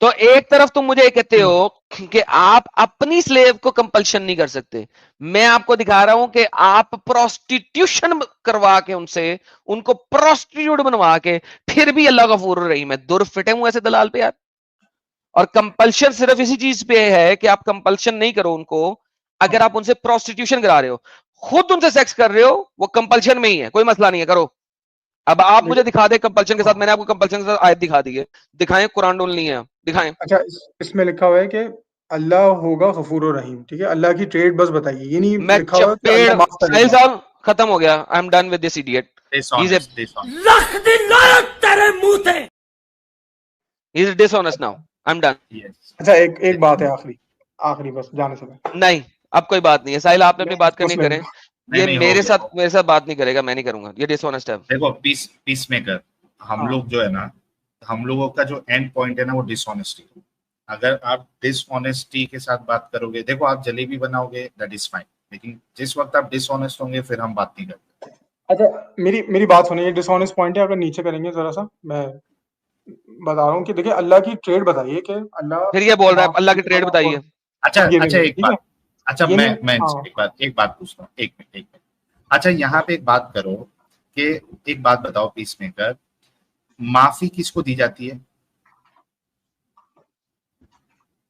تو ایک طرف تم مجھے کہتے ہو کہ آپ اپنی سلیو کو کمپلشن نہیں کر سکتے, میں آپ کو دکھا رہا ہوں کہ آپ پروسٹیٹیوشن کروا کے ان کو پروسٹیٹیوٹ بنوا کے پھر بھی اللہ غفور الرحیم ہے. دور فٹے ہوں ایسے دلال پہ یار. اور کمپلشن صرف اسی چیز پہ ہے کہ آپ کمپلشن نہیں کرو ان کو. اگر آپ ان سے پروسٹیٹیوشن کرا رہے ہو, خود ان سے سیکس کر رہے ہو, وہ کمپلشن میں ہی ہے, کوئی مسئلہ نہیں ہے, کرو. اب آپ مجھے دکھا دیں کمپلشن کے ساتھ, میں نے آپ کو کمپلشن کے ساتھ آیت دکھا دی ہے, دکھائیں قرآن ڈول نہیں ہے, دکھائیں. اچھا اس میں لکھا ہوا ہے کہ اللہ ہوگا غفور الرحیم, ٹھیک ہے, اللہ کی ٹریڈ بس بتائیے, یہ نہیں میں لکھا ہوا کہ چپیڑ, اللہ معاف کرے ساحل گا. صاحب ختم ہو گیا, I am done with this idiot. Dishonest, dishonest. لکھ دی لعنت تیرے منہ تے. He is dishonest now, I am done. Yes. اچھا ایک بات ہے آخری بس جانے سے پہلے. نہیں اب کوئی بات نہیں ہے, ساحل آپ نے اپنی بات کرنی کریں, یہ نہیں, میرے ہو گیا. ساتھ بات نہیں کرے گا, میں نہیں کروں گا, یہ ڈس آنیسٹ ہے. دیکھو پیس میکر ہم لوگ جو ہے نا, ہم لوگوں کا جو اینڈ پوائنٹ ہے نا وہ ڈس آنیسٹی. اگر آپ ڈس آنیسٹی کے ساتھ بات کرو گے, دیکھو آپ جلیبی بناؤ گے دیٹ از فائن, لیکن جس وقت آپ ڈس آنیسٹ ہوں گے پھر ہم بات نہیں کرتے. اچھا میری بات سنیے, ڈس آنیسٹ پوائنٹ ہے, اگر نیچے کریں گے ذرا سا, میں بتا رہا ہوں کہ دیکھیں اللہ کی ٹریڈ بتائیے کہ اللہ پھر یہ بول رہا ہے معاف اللہ کی کرنے ٹریڈ والا بتائیے. اور اچھا forgiving ہے, ایک ٹھیک بات, ہے, اچھا یہ میں نہیں. ہاں ایک بات پوچھتا ہوں, ایک منٹ. اچھا یہاں پہ ایک بات کرو کہ ایک بات بتاؤ پیس میکر, معافی کس کو دی جاتی ہے؟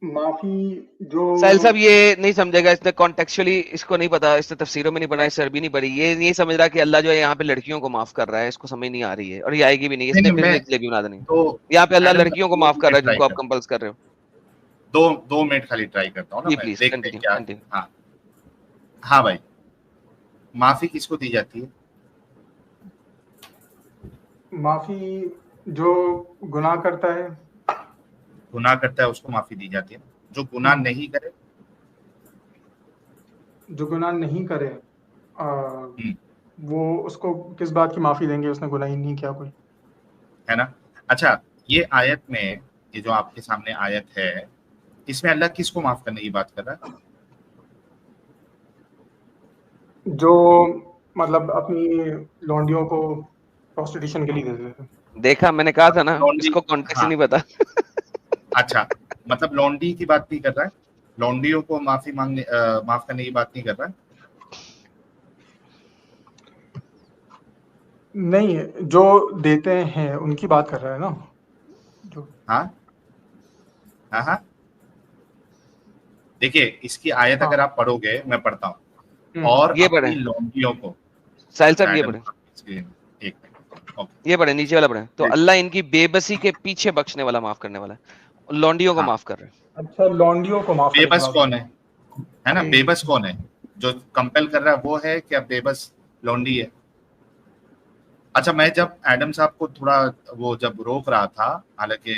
معافی جو ساحل صاحب یہ نہیں سمجھے گا, اس نے کانٹیکچولی اس کو نہیں پتا, اس نے تفسیروں میں نہیں پڑھا, اس سے عربی نہیں پڑھی, یہ نہیں سمجھ رہا کہ اللہ جو ہے یہاں پہ لڑکیوں کو معاف کر رہا ہے, اس کو سمجھ نہیں آ رہی ہے اور یہ آئے گی بھی نہیں, اس نے پھر جلیبی بنا دینی. تو یہاں پہ اللہ ایڈم لڑکیوں کو معاف کر رہا ہے جن کو آپ کمپلس کر رہے ہو. 2 منٹ خالی ٹرائی کرتا ہوں نا جی میں, پلیز دیکھتے ہیں کیا. کنٹینیو. ہاں بھائی, معافی کس کو دی جاتی ہے؟ معافی جو گناہ کرتا ہے, گناہ کرتا ہے اس کو معافی دی جاتی ہے. جو گناہ نہیں کرے, جو گناہ نہیں کرے وہ اس کو کس بات کی معافی دیں گے, اس نے گناہ ہی نہیں کیا کوئی, ہے نا. اچھا یہ آیت میں, یہ جو آپ کے سامنے آیت ہے, اس میں اللہ کس کو معاف کرنے کی بات کر رہا ہے؟ جو مطلب اپنی لونڈیوں کو پروسٹیٹیوشن کے لیے دے دیتے. دیکھا, میں نے کہا تھا نا اس لونڈی, کو کانٹیکٹ ہاں نہیں پتا. اچھا مطلب لونڈی کی بات نہیں کر رہا ہے, لونڈیوں کو معاف کرنے کی بات نہیں کر رہا ہے. نہیں, جو دیتے ہیں ان کی بات کر رہا ہے نا. جو ہاں ہاں ہاں دیکھیے اس کی آیت اگر آپ پڑھو گے, میں پڑھتا ہوں, اور یہ اپنی پڑھیں لونڈیوں کو, ساحل صاحب, یہ پڑھیں, ایک منٹ, یہ پڑھیں, نیچے والا پڑھیں. تو اللہ ان کی بے بسی کے پیچھے بخشنے والا, معاف کرنے والا ہے, لونڈیوں کو ہاں معاف کر رہے ہیں. اچھا لونڈیوں کو معاف بے کرنے کی بس بات کون ہے نا, جی. بے بس کون ہے جو کمپیل کر رہا ہے, وہ ہے کیا بے بس لونڈی ہے؟ اچھا میں جب ایڈم صاحب کو تھوڑا وہ جب روک رہا تھا, حالانکہ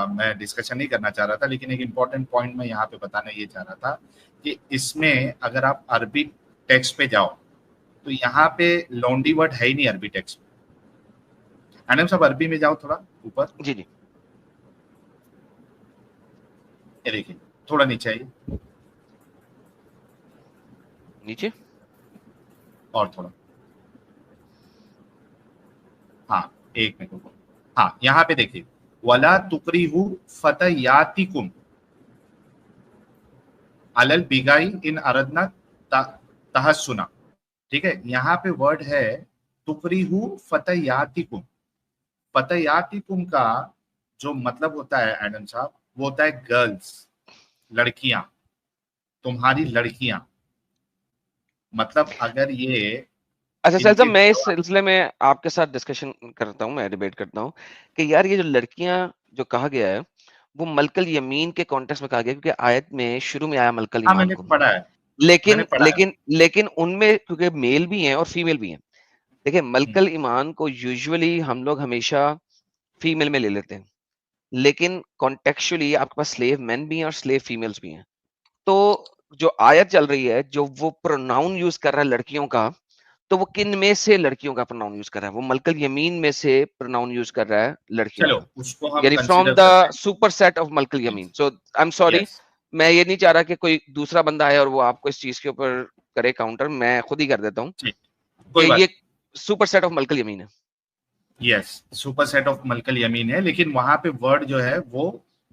میں ڈسکشن نہیں کرنا چاہ رہا تھا, لیکن ایک امپورٹنٹ پوائنٹ میں یہاں پہ بتانا یہ چاہ رہا تھا کہ اس میں اگر آپ عربی ٹیکسٹ پہ جاؤ تو یہاں پہ لونڈی ورڈ ہے ہی نہیں عربی ٹیکسٹ میں. ایڈم صاحب عربی میں جاؤ تھوڑا اوپر, جی جی یہ دیکھیے تھوڑا نیچے آئیے, نیچے, اور تھوڑا, ہاں ایک منٹ, ہاں یہاں پہ دیکھیے, وَلَا تُكْرِهُ فَتَيَاتِكُمْ عَلَى الْبِغَاءِ إِنْ أَرَدْنَا تَحَسُّنًا. ٹھیک ہے, یہاں پہ ورڈ ہے تُكْرِهُ فَتَيَاتِكُمْ. فَتَيَاتِكُمْ کا جو مطلب ہوتا ہے ایڈم صاحب, وہ ہوتا ہے گرلز, لڑکیاں, تمہاری لڑکیاں. مطلب اگر یہ اچھا ان ساحل صاحب, کے میں اس سلسلے میں آپ کے ساتھ ڈسکشن کرتا ہوں, میں ڈیبیٹ کرتا ہوں کہ یار یہ جو لڑکیاں جو کہا گیا ہے وہ ملک الیمین کے کانٹیکسٹ میں کہا گیا, کیونکہ آیت میں شروع میں آیا ملک ہاں میں الایمان نے کو, پڑھا ہے, لیکن ان میں کیونکہ میل بھی ہیں اور فیمیل بھی ہیں. دیکھیں ملک الایمان کو یوزولی ہم لوگ ہمیشہ فیمیل میں لے لیتے ہیں, لیکن کانٹیکچولی آپ کے پاس سلیو مین بھی ہیں اور سلیو فیمیلز بھی ہیں. تو جو آیت چل رہی ہے, جو وہ پروناؤن یوز کر رہا ہے لڑکیوں کا, تو وہ کن میں سے لڑکیوں کا پروناؤن یوز کر رہا ہے؟ وہ ملک الیمین میں سے پروناؤن یوز کر رہا ہے لڑکیوں چلو کا, اس کو ہم یعنی فرام کنسیڈر دا کرتے سپر سیٹ آف ملک الیمین. So I am sorry, yes, میں یہ نہیں چاہ رہا کہ کوئی دوسرا بندہ آئے اور وہ آپ کو اس چیز کے اوپر کرے کاؤنٹر, میں خود ہی کر دیتا ہوں ٹھیک, کہ کوئی بات, یہ سپر سیٹ آف ملک الیمین ہے. یس سپر سیٹ آف ملک الیمین ہے, لیکن وہاں پہ ورڈ جو ہے وہ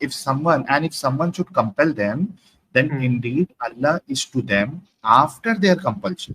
if someone should compel them then indeed Allah is to them after their compulsion,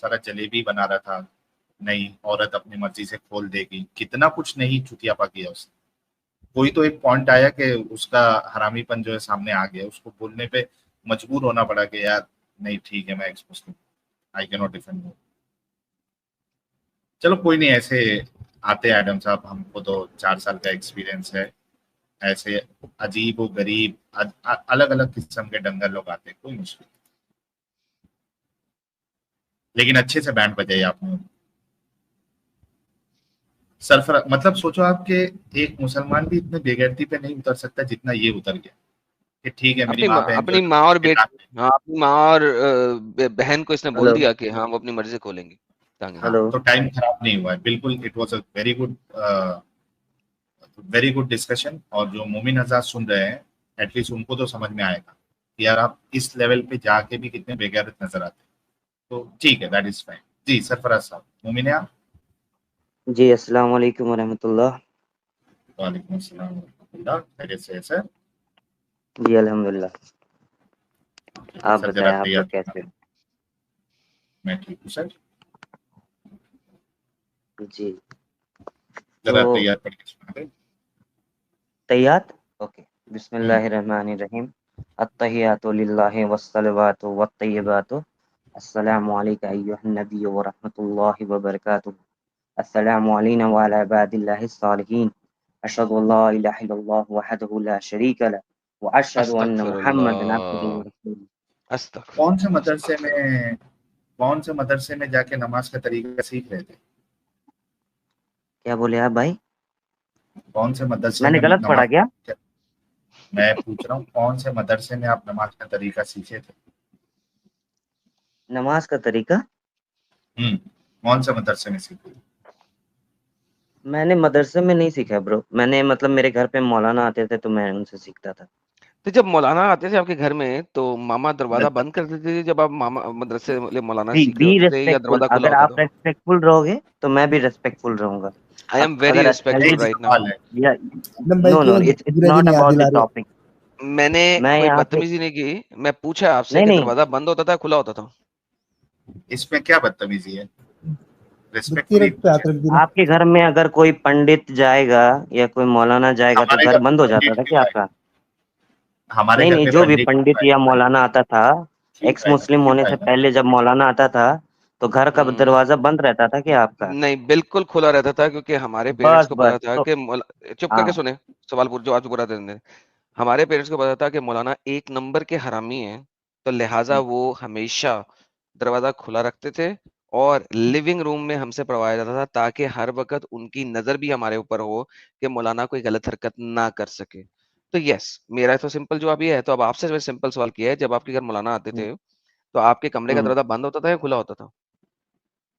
سارا جلیبی بنا رہا تھا، نہیں عورت اپنی مرضی سے کھول دے گی، کتنا کچھ نہیں چٹیا پا کیا اس نے. کوئی تو ایک پوائنٹ آیا کہ اس کا حرامی پن جو ہے سامنے آ گیا، اس کو بولنے پہ مجبور ہونا پڑا کہ یار نہیں ٹھیک ہے میں ایکس مسلم، آئی کی ناٹ ڈیفینڈ. چلو کوئی نہیں، ایسے آتے ہیں ایڈم صاحب، ہم کو تو 4 سال کا ایکسپیرینس ہے. ایسے عجیب و غریب الگ الگ قسم کے ڈنگر لوگ آتے ہیں، کوئی مشکل نہیں. لیکن اچھے سے بینڈ بجائی آپ نے. سرفراز مطلب سوچو آپ کے ایک مسلمان بھی اتنے بےغیرتی پہ نہیں اتر سکتا جتنا یہ اتر گیا کہ ٹھیک ہے میری ماں بہن اپنی ماں اور ہاں اپنی ماں اور بہن کو اس نے بول ہلو دیا کہ ہاں وہ اپنی مرضی سے کھولیں گے. ہلو تو ٹائم خراب نہیں ہوا ہے بالکل. It was a very good discussion. اور جو مومن حضرات سن رہے ہیں ایٹ لیسٹ ان کو تو سمجھ میں آئے گا کہ یار آپ اس لیول پہ جا کے بھی کتنے بےغیرت نظر آتے ہیں. تو ٹھیک ہے، دیٹ از فائن. جی سرفراز صاحب، مومن ہیں آپ؟ جی السلام علیکم ورحمۃ اللہ. وعلیکم السلام ورحمۃ اللہ. خیریت سے ہے سر؟ جی الحمد للہ. آپ سر ذرا بتائیں آپ تیار لوگ کیسے ہو؟ میں ٹھیک ہوں سر. جی ذرا تو تیار پڑھ کے سنا دیں. تیات اوکے. بسم اللہ الرحمن الرحیم. التحیات للہ والصلوات والطیبات. السلام علیکم ایھا النبی ورحمۃ اللہ وبرکاتہ. السلام علینا وعلی عباد اللہ الصالحین. اشهد ان لا الہ الا اللہ وحدہ لا شریک له واشهد ان استغفر محمدا عبدہ اللہ ورسولہ. استغفر کون سے اللہ. مدرسے میں جا کے نماز کا طریقہ سیکھ رہے تھے؟ کیا بولے آپ بھائی؟ کون سے مدرسے میں نے میں غلط پڑھا کیا؟ میں پوچھ رہا ہوں کون سے مدرسے میں آپ نماز کا طریقہ سیکھے تھے؟ نماز کا طریقہ کون سے مدرسے میں سیکھے تھے؟ میں نے مدرسے میں نہیں سیکھا برو. میں نے مطلب میرے گھر پہ مولانا آتے تھے تو میں ان سے سیکھتا تھا. تو جب مولانا آتے تھے آپ کے گھر میں تو ماما دروازہ بند کر دیتے تھے جب آپ مدرسے مولانا سیکھ رہے بی ہوتے تھے، یا ریسپیکٹفل. دروازہ کھلا اگر ہوتا تھا؟ آپ ریسپیکٹفل رہو گے تو میں بھی ریسپیکٹفل رہوں گا. آئی ایم ویری اگر ریسپیکٹفل ایک رائٹ ناؤ. سوال ہے. No no it's not about the topic. میں نے میں کوئی یہاں سے بدتمیزی نہیں کی. میں پوچھا آپ سے نہیں کہ نہیں دروازہ بند ہوتا تھا کھلا ہوتا تھا؟ اس میں کیا بدتمیزی ہے؟ بتی ریسپیکٹفلی رکھ پہ پوچھے. ہاتھ رکھ دینا. آپ کے گھر میں اگر کوئی پنڈت جائے گا یا کوئی مولانا جائے گا تو ہمارے گھر گھر میں بند ہو جاتا پنڈت تھا کیوں کیا آپ آئے؟ کا؟ ہمارے نہیں گھر نہیں، میں جو بھی پنڈت کیوں پنڈت آئے یا گا؟ مولانا آتا تھا کیوں ایکس آئے گا؟ مسلم کیوں ہونے آئے سے گا؟ پہلے جب مولانا آتا تھا تو گھر کا دروازہ بند رہتا تھا کیا آپ کا؟ نہیں، بالکل کھلا رہتا تھا کیونکہ ہمارے پیرنٹس بس کو پتا بس تھا تو کہ چپ کر ہاں کے سنیں سوال جو آپ پورا دے دیں. ہمارے پیرنٹس کو پتا تھا کہ مولانا ایک نمبر کے حرامی ہیں، تو لہٰذا وہ ہمیشہ دروازہ کھلا رکھتے تھے اور لیونگ روم میں ہم سے پڑھوایا جاتا تھا تاکہ ہر وقت ان کی نظر بھی ہمارے اوپر ہو کہ مولانا کوئی غلط حرکت نہ کر سکے. تو یس، میرا تو سمپل جواب یہ ہے. تو اب آپ سے میں سمپل سوال کیا ہے، جب آپ کے گھر مولانا آتے تھے تو آپ کے کمرے کا دروازہ بند ہوتا تھا یا کھلا ہوتا تھا؟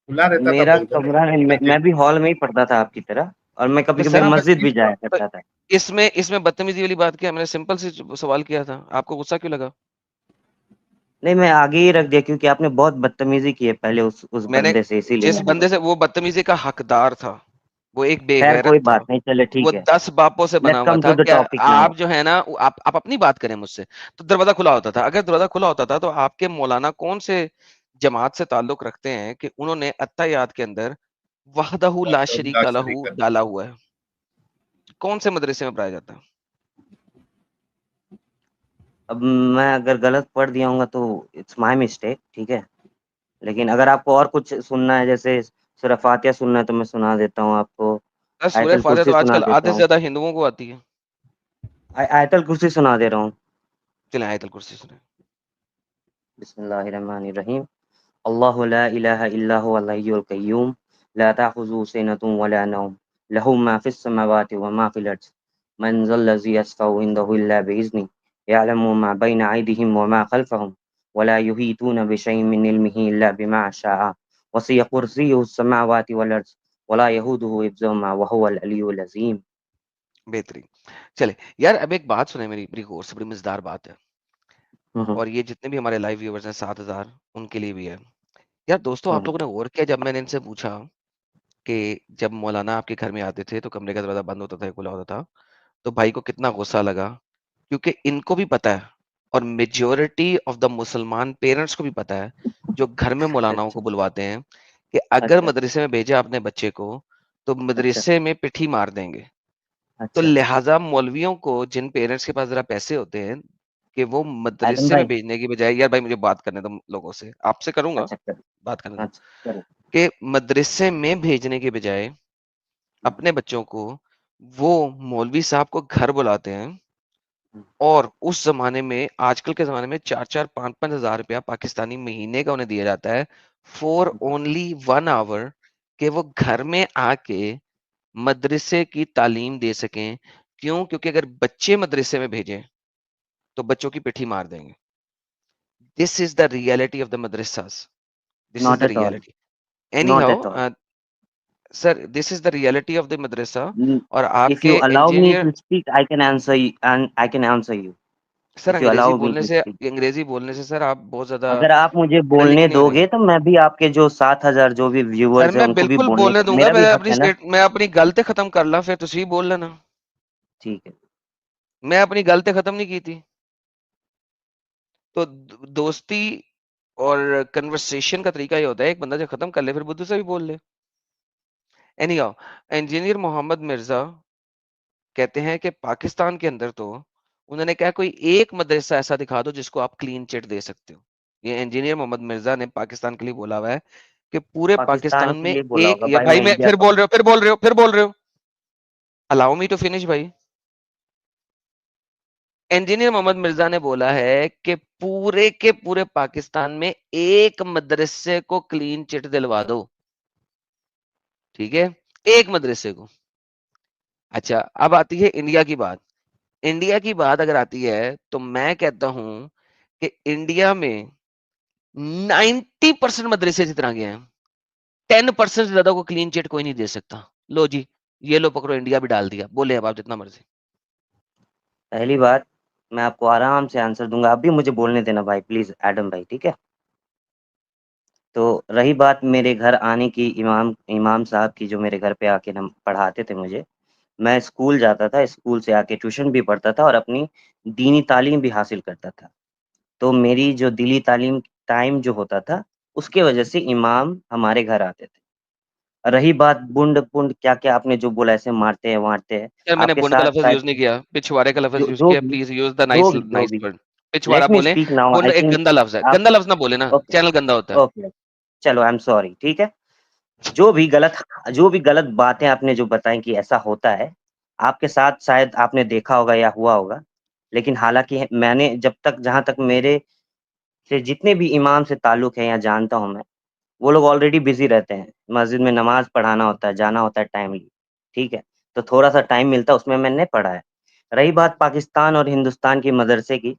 کھلا رہتا تھا میرا بول کر. کمرہ میں بھی ہال میں ہی پڑھتا تھا آپ کی طرح، اور میں تو کبھی کبھی سر مسجد بھی جایا تو کرتا تھا. اس میں بدتمیزی والی بات کیا ہے؟ میں نے سمپل سی سوال کیا تھا، آپ کو غصہ کیوں لگا؟ نہیں میں آگے ہی رکھ دیا کیونکہ آپ نے بہت بدتمیزی کی ہے پہلے اس میں نے بندے سے، اسی لیے جس میں نے بندے سے وہ بدتمیزی کا حقدار تھا وہ ایک بے خیر کوئی غیرت تھا، بات نہیں، چلے وہ ٹھیک ہے. 10 باپوں سے بنا لیٹس ہوا کم ٹو تھا. دا کیا ٹاپک ناؤ. آپ جو ہے نا آپ اپنی بات کریں مجھ سے؟ تو دروازہ کھلا ہوتا تھا. اگر دروازہ کھلا ہوتا تھا تو آپ کے مولانا کون سے جماعت سے تعلق رکھتے ہیں کہ انہوں نے اتحیات کے اندر وحدہ لا شریک لہ ڈالا ہوا ہے؟ کون سے مدرسے میں پڑھایا جاتا ہے؟ اب میں اگر غلط پڑھ دیا ہوں گا تو اٹس مائی مسٹیک، ٹھیک ہے. لیکن اگر آپ کو اور کچھ سننا ہے، جیسے سورہ فاتحہ سننا ہے تو میں سنا دیتا ہوں آپ کو. آیت سورہ فاتحہ الکرسی تو آج سنا کل دیتا آدھے سے ہوں. زیادہ ہندوؤں کو آتی ہے. آیت الکرسی سنا دے رہا ہوں. چلیں آیت الکرسی سنیں. بسم اللہ الرحمن الرحیم. اللہ لا الہ الا هو الحی القیوم لا تأخذه سنة ولا نوم له ما في السماوات وما في الارض من ذا الذی یشفع عنده الا باذنه يعلم ما بين ایدیهم وما خلفهم ولا يحيطون بشيء من علمه الا بما شاء وسع کرسیہ السماوات والارض ولا يئوده حفظهما وهو العلی العظیم. بہترین. چلے یار اب ایک بات سنیں میری، بڑی غور سے، بڑی مزیدار بات ہے، اور یہ جتنے بھی ہمارے لائیو ویورز ہیں 7000 ان کے لیے بھی ہے. یار دوستو، آپ لوگوں نے غور کیا جب میں نے ان سے پوچھا کہ جب مولانا آپ کے گھر میں آتے تھے تو کمرے کا دروازہ بند ہوتا تھا یا کھلا ہوتا تھا، تو بھائی کو کتنا غصہ لگا؟ کیونکہ ان کو بھی پتا ہے اور میجورٹی آف دا مسلمان پیرنٹس کو بھی پتا ہے جو گھر میں مولاناؤں اچھا کو بلواتے ہیں کہ اگر اچھا مدرسے میں بھیجا اپنے بچے کو تو اچھا مدرسے میں پٹھی مار دیں گے. تو اچھا. لہٰذا مولویوں کو جن پیرنٹس کے پاس ذرا پیسے ہوتے ہیں کہ وہ ایڈم مدرسے میں بھائی. بھیجنے کی بجائے, یار بھائی مجھے بات کرنے دو لوگوں سے, آپ سے کروں گا, اچھا کرو. بات کرنے دو, اچھا کرو. کہ مدرسے میں بھیجنے کے بجائے اپنے بچوں کو وہ مولوی صاحب کو گھر بلاتے ہیں, اور اس زمانے میں, آج کل کے زمانے میں 4-4 5-5 ہزار روپیہ پاکستانی مہینے کا انہیں دیا جاتا ہے فور اونلی 1 آور, کہ وہ گھر میں آ کے مدرسے کی تعلیم دے سکیں. کیوں؟ کیونکہ اگر بچے مدرسے میں بھیجیں تو بچوں کی پٹھی مار دیں گے. This is the reality of the madrasas, this is Not the at all. Reality. Any Not how at all. Sir, this is the reality of the madrasa. اور آپ If کے you allow me engineer, to speak, I can answer you, and I can answer you. Sir If you انگریزی allow me بولنے to سے, speak. انگریزی بولنے سے سر آپ بہت زیادہ اگر آپ مجھے پڑھے بولنے لکھے نہیں دو ہونے. گے تو میں بھی آپ کے جو 7,000 جو بھی سر ویورز ہیں میں ان کو بھی بالکل بولنے بولنے کا دوں گا, میرا بھی حق ہے نا. میں اپنی غلطی ختم کر لا, پھر تسی بول لینا. ٹھیک ہے. میں اپنی غلطی ختم نہیں کی تھی. تو دوستی اور کنورسیشن کا طریقہ یہ ہوتا ہے, ایک بندہ جو ختم کر لے پھر بدو سے بھی بول لے. اینی ہاؤ, انجینئر محمد مرزا کہتے ہیں کہ پاکستان کے اندر تو انہوں نے کہا کوئی ایک مدرسہ ایسا دکھا دو جس کو آپ کلین چٹ دے سکتے ہو. یہ انجینئر محمد مرزا نے پاکستان کے لیے بولا ہوا ہے کہ پورے پاکستان پاکستان کے میں لیے بولا ایک, ہوگا یا بھائی, بھائی میں میں انڈیا پھر کا ہوں. بول رہے ہو, الاؤ می ٹو فنش بھائی. انجینئر محمد مرزا نے بولا ہے کہ پورے کے پورے پاکستان میں ایک مدرسے کو کلین چٹ دلوا دو. ٹھیک ہے, ایک مدرسے کو. اچھا, اب آتی ہے انڈیا کی بات. انڈیا کی بات اگر آتی ہے تو میں کہتا ہوں کہ انڈیا میں 90% مدرسے جس طرح کے ہیں, 10% سے زیادہ کو کلین چٹ کوئی نہیں دے سکتا. لو جی, یہ لو پکڑو, انڈیا بھی ڈال دیا. بولے اب آپ جتنا مرضی. پہلی بات, میں آپ کو آرام سے آنسر دوں گا, اب بھی مجھے بولنے دینا بھائی پلیز, ایڈم بھائی, ٹھیک ہے. تو رہی بات میرے گھر آنے کی, امام صاحب کی, جو میرے گھر پہ آ کے پڑھاتے تھے مجھے, میں اسکول جاتا تھا, اسکول سے آ کے ٹیوشن بھی پڑھتا تھا اور اپنی دینی تعلیم بھی حاصل کرتا تھا. تو میری جو دینی تعلیم ٹائم جو ہوتا تھا, اس کے وجہ سے امام ہمارے گھر آتے تھے. رہی بات بنڈ پنڈ کیا کیا آپ نے جو بولا, ایسے مارتے ہیں وارتے ہیں, سر میں نے آپ کے بنڈ کا ساتھ لفظ شاید یوز نہیں کیا, پچھوارے کا لفظ یوز جو کیا. بھی پلیز یوز دا جو نائس بھی جو بھی ورڈ. پچھوارا لیٹ می بولیں, اسپیک ناؤ, ورنہ آئی ایک تھنک گندا لفظ ہے. آپ. گندا لفظ نہ بولے نا, اوکے چینل گندا ہوتا ہے. اوکے, چلو آئی ایم سوری, ٹھیک ہے. جو بھی غلط باتیں آپ نے جو بتائیں کہ ایسا ہوتا ہے, آپ کے ساتھ شاید آپ نے دیکھا ہوگا یا ہوا ہوگا, لیکن حالانکہ میں نے جب تک, جہاں تک میرے سے جتنے بھی امام سے تعلق ہے یا جانتا ہوں میں, وہ لوگ آلریڈی بزی رہتے ہیں, مسجد میں نماز پڑھانا ہوتا ہے, جانا ہوتا ہے ٹائملی, ٹھیک ہے. تو تھوڑا سا ٹائم ملتا ہے, اس میں میں نے پڑھا ہے. رہی بات پاکستان اور ہندوستان کی مدرسے کی,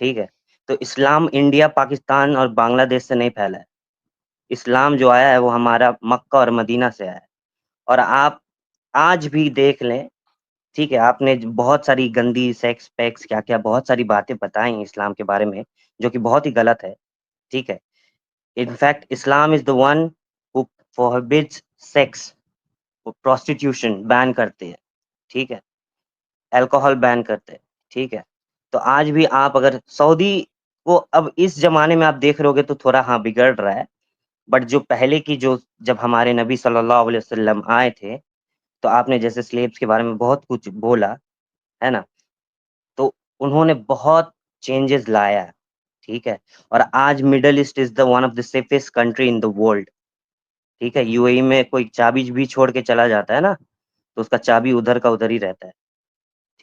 ٹھیک ہے, تو اسلام انڈیا, پاکستان اور بنگلہ دیش سے نہیں پھیلا ہے. اسلام جو آیا ہے وہ ہمارا مکہ اور مدینہ سے آیا ہے. اور آپ آج بھی دیکھ لیں, ٹھیک ہے, آپ نے بہت ساری گندی سیکس پیکس کیا کیا بہت ساری باتیں بتائیں اسلام کے بارے میں, جو کہ بہت ہی غلط ہے, ٹھیک ہے. In fact Islam is the one who forbids sex, prostitution ban کرتے ہیں, ٹھیک ہے, الکوہل بین کرتے ہیں, ٹھیک ہے. تو آج بھی آپ اگر سعودی کو اب اس زمانے میں آپ دیکھ رہے ہو گے تو تھوڑا ہاں بگڑ رہا ہے, بٹ جو پہلے کی, جو جب ہمارے نبی صلی اللہ علیہ وسلم آئے تھے, تو آپ نے جیسے سلیبس کے بارے میں بہت کچھ بولا ہے نا, تو انہوں نے بہت چینجز لایا, ٹھیک ہے. اور آج middle east is the one of the safest country in the world, ٹھیک ہے. یو اے ای میں کوئی چابی بھی چھوڑ کے چلا جاتا ہے نا, تو اس کا چابی ادھر کا ادھر ہی رہتا ہے,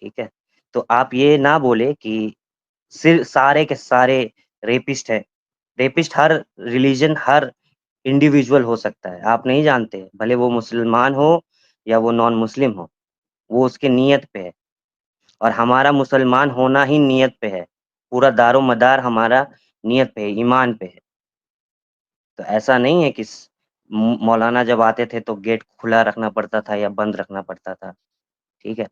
ٹھیک ہے. تو آپ یہ نہ بولے کہ صرف سارے کے سارے ریپسٹ ہے. ریپسٹ ہر ریلیجن, ہر انڈیویجول ہو سکتا ہے, آپ نہیں جانتے, بھلے وہ مسلمان ہو یا وہ نان مسلم ہو, وہ اس کے نیت پہ ہے. اور ہمارا مسلمان ہونا ہی نیت پہ ہے, پورا دار و مدار ہمارا نیت پہ ہے, ایمان پہ ہے. تو ایسا نہیں ہے کہ مولانا جب آتے تھے تو گیٹ کھلا رکھنا پڑتا تھا یا بند رکھنا پڑتا تھا, ٹھیک ہے.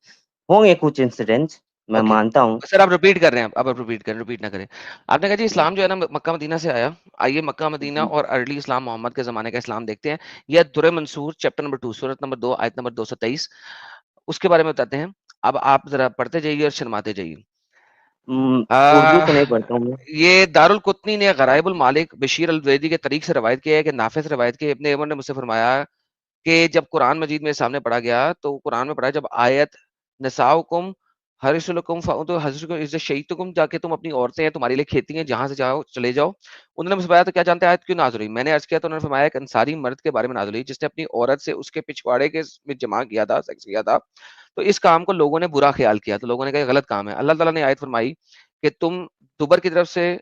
ہوں گے کچھ انسیڈنٹس, میں اوکے مانتا ہوں. سر, آپ ریپیٹ کر رہے ہیں, اب آپ ریپیٹ نہ کریں. آپ نے کہا جی اسلام جو ہے نا مکہ مدینہ سے آیا. آئیے مکہ مدینہ اور ارلی اسلام محمد کے زمانے کا اسلام دیکھتے ہیں. یہ درہ منصور چیپٹر نمبر 2 سورت نمبر 2 آیت نمبر 223, اس کے بارے میں بتاتے ہیں. اب آپ ذرا پڑھتے جائیے اور شرماتے جائیے. اردو تو نہیں پڑھتا ہوں میں. یہ دارالقطنی نے غرائب المالک بشیر الویدی کے طریق سے روایت کیا ہے کہ نافع سے روایت کی ابن عمر نے مجھ سے فرمایا کہ جب قرآن مجید میں سامنے پڑھا گیا تو قرآن میں پڑھا جب آیت نساؤکم حرثلکم شہیدکم، جا کے تم اپنی عورتیں ہیں تمہارے لیے کھیتی ہیں جہاں سے جاؤ چلے جاؤ. انہوں نے مجھ سے فرمایا تو کیا جانتے ہیں آیت کیوں نازل ہوئی؟ میں نے عرض کیا تو انہوں نے فرمایا ایک انصاری مرد کے بارے میں نازل ہوئی جس نے اپنی عورت سے اس کے پچھواڑے کے میں جمع کیا تھا، سیکس کیا تھا، تو اس کام کو لوگوں نے برا خیال کیا تو لوگوں نے کہا غلط کام ہے. اللہ تعالیٰ نے آیت فرمائی کہ تم دوبر کی طرف سے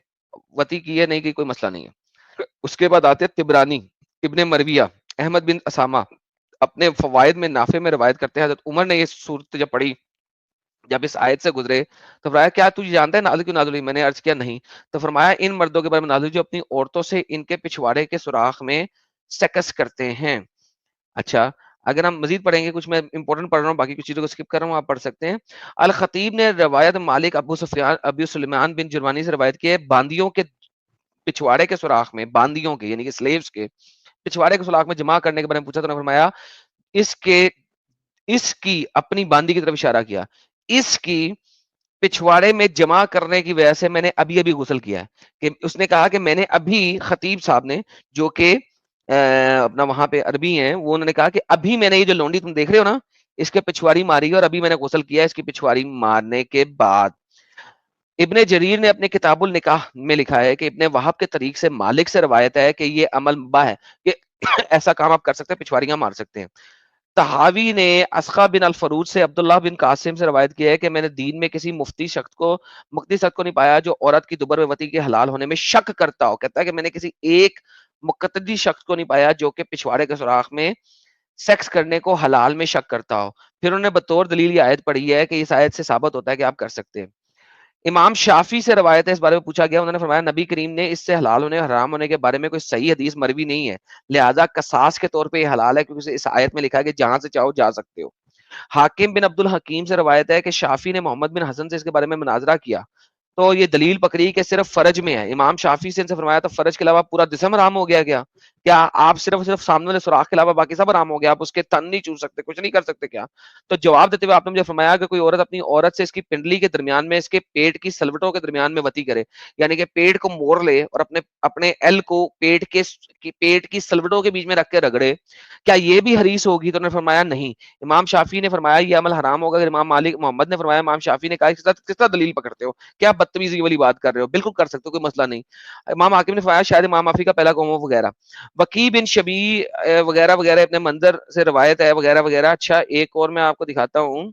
وتی کی ہے نہیں کی کوئی مسئلہ نہیں ہے. اس کے بعد آتے تبرانی ابن مرویہ احمد بن اسامہ اپنے فوائد میں نافع میں روایت کرتے ہیں حضرت عمر نے یہ صورت جب پڑھی جب اس آیت سے گزرے تو فرمایا کیا تجھے جانتا ہے نازل کیوں نازل ہوئی؟ میں نے عرض کیا نہیں. تو فرمایا ان مردوں کے بارے میں نازل ہوئی جو اپنی عورتوں سے ان کے پچھواڑے کے سوراخ میں سیکس کرتے ہیں. اچھا اگر ہم مزید پڑھیں گے، کچھ میں امپورٹنٹ پڑھ رہا ہوں، باقی کچھ چیزوں کو اسکپ کر رہا ہوں، آپ پڑھ سکتے ہیں. الخطیب نے روایت مالک ابو سلیمان بن جرمانی سے روایت کی ہے باندیوں کے پچھواڑے کے سوراخ میں، باندیوں کے یعنی کہ سلیوز کے پچھواڑے کے سوراخ میں جمع کرنے کے بارے میں پوچھا تو نے فرمایا اس کی اپنی باندی کی طرف اشارہ کیا، اس کی پچھواڑے میں جمع کرنے کی وجہ سے میں نے ابھی ابھی غسل کیا ہے. کہ اس نے کہا کہ میں نے ابھی، خطیب صاحب نے جو کہ اپنا وہاں پہ عربی ہیں، وہ انہوں نے کہا کہ ابھی میں نے یہ جو لونڈی تم دیکھ رہے ہو نا اس کے پچھواڑی ماری ہے اور ابھی میں نے غسل کیا ہے اس کی پچھواڑی مارنے کے بعد. ابن جریر نے اپنے کتاب النکاح میں لکھا ہے کہ ابن وہب کے طریق سے مالک سے روایت ہے کہ یہ عمل مباح ہے کہ ایسا کام آپ کر سکتے ہیں، پچھواڑیاں مار سکتے ہیں. تحاوی نے اسقا بن الفروج سے عبداللہ بن قاسم سے روایت کیا ہے کہ میں نے دین میں کسی مفتی شخص کو نہیں پایا جو عورت کی دوبر وتی کے حلال ہونے میں شک کرتا ہو. کہتا ہے کہ میں نے کسی ایک مقتدی شخص کو نہیں پایا جو کہ پچھواڑے کے سوراخ میں سیکس کرنے کو حلال میں شک کرتا ہو. پھر انہوں نے بطور دلیل یہ آیت پڑھی ہے کہ اس آیت سے ثابت ہوتا ہے کہ آپ کر سکتے ہیں. امام شافی سے روایت ہے، اس بارے میں پوچھا گیا، انہوں نے فرمایا نبی کریم نے اس سے حلال ہونے حرام ہونے کے بارے میں کوئی صحیح حدیث مروی نہیں ہے، لہذا قصاص کے طور پہ یہ حلال ہے کیونکہ اس آیت میں لکھا ہے کہ جہاں سے چاہو جا سکتے ہو. حاکم بن عبد الحکیم سے روایت ہے کہ شافی نے محمد بن حسن سے اس کے بارے میں مناظرہ کیا تو یہ دلیل پکڑی کہ صرف فرج میں ہے. امام شافی سے ان سے فرمایا تو فرج کے علاوہ پورا جسم حرام ہو گیا کیا آپ صرف سامنے والے سوراخ کے علاوہ باقی سب حرام ہو گیا، آپ اس کے تن نہیں چھو سکتے، کچھ نہیں کر سکتے کیا؟ تو جواب دیتے ہوئے آپ نے مجھے فرمایا کہ کوئی عورت اپنی عورت سے اس کی پنڈلی کے درمیان میں اس کے پیٹ کی سلوٹوں کے درمیان میں وتی کرے، یعنی کہ پیٹ کو موڑ لے اور اپنے ایل کو پیٹ کی سلوٹوں کے بیچ میں رکھ کے رگڑے، کیا یہ بھی حریص ہوگی؟ تو انہوں نے فرمایا نہیں. امام شافی نے فرمایا یہ عمل حرام ہوگا. امام مالک محمد نے فرمایا، امام شافی نے کہا کس طرح دلیل پکڑتے ہو، کیا بدتمیزی والی بات کر رہے ہو؟ بالکل کر سکتے ہو، کوئی مسئلہ نہیں. امام حاکم نے فرمایا شاید امام معافی کا پہلا قوم وغیرہ. وکی بن شبی وغیرہ وغیرہ اپنے منظر سے روایت ہے وغیرہ وغیرہ. اچھا ایک اور میں آپ کو دکھاتا ہوں.